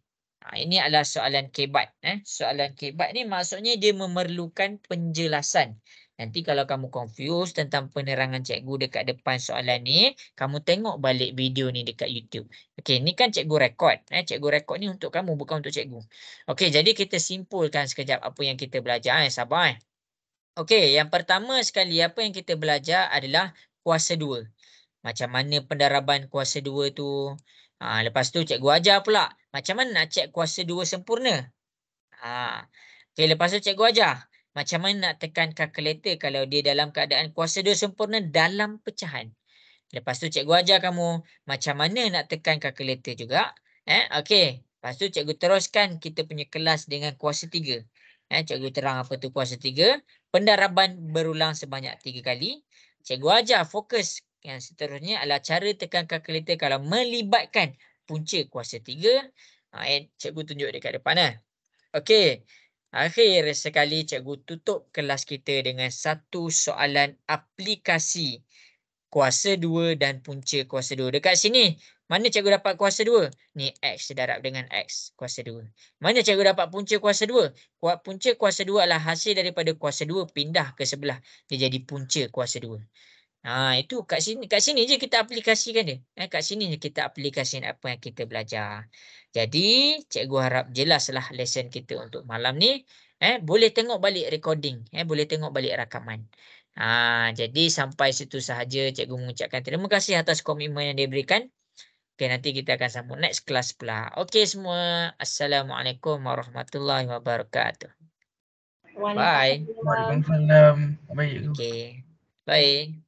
Ini adalah soalan kebat. Soalan kebat ni maksudnya dia memerlukan penjelasan. Nanti kalau kamu confuse tentang penerangan cikgu dekat depan soalan ni, kamu tengok balik video ni dekat YouTube. Okey, ni kan cikgu rekod. Cikgu rekod ni untuk kamu, bukan untuk cikgu. Okey, jadi kita simpulkan sekejap apa yang kita belajar. Sabar. Okey, yang pertama sekali apa yang kita belajar adalah kuasa 2. Macam mana pendaraban kuasa 2 tu. Lepas tu cikgu ajar pula macam mana nak cek kuasa 2 sempurna. Okey, lepas tu cikgu ajar macam mana nak tekan kalkulator kalau dia dalam keadaan kuasa 2 sempurna dalam pecahan. Lepas tu cikgu ajar kamu macam mana nak tekan kalkulator juga. Okey. Lepas tu cikgu teruskan kita punya kelas dengan kuasa 3. Cikgu terang apa tu kuasa 3. Pendaraban berulang sebanyak 3 kali. Cikgu ajar fokus yang seterusnya adalah cara tekan kalkulator kalau melibatkan punca kuasa 3. Cikgu tunjuk dekat depan. Okey. Akhir sekali cikgu tutup kelas kita dengan satu soalan aplikasi kuasa 2 dan punca kuasa 2. Dekat sini, mana cikgu dapat kuasa 2? Ni X sedarab dengan X, kuasa 2. Mana cikgu dapat punca kuasa 2? Punca kuasa 2 adalah hasil daripada kuasa 2 pindah ke sebelah. Dia jadi punca kuasa 2. Itu kat sini je kita aplikasikan dia. Kat sini je kita aplikasikan apa yang kita belajar. Jadi, cikgu harap jelaslah lesson kita untuk malam ni. Boleh tengok balik recording. Boleh tengok balik rakaman. Jadi sampai situ sahaja cikgu mengucapkan terima kasih atas komitmen yang diberikan. Okey, nanti kita akan sambung next kelas pula. Okey semua. Assalamualaikum warahmatullahi wabarakatuh. Bye. Waalaikumsalam. Baik. Okey. Bye.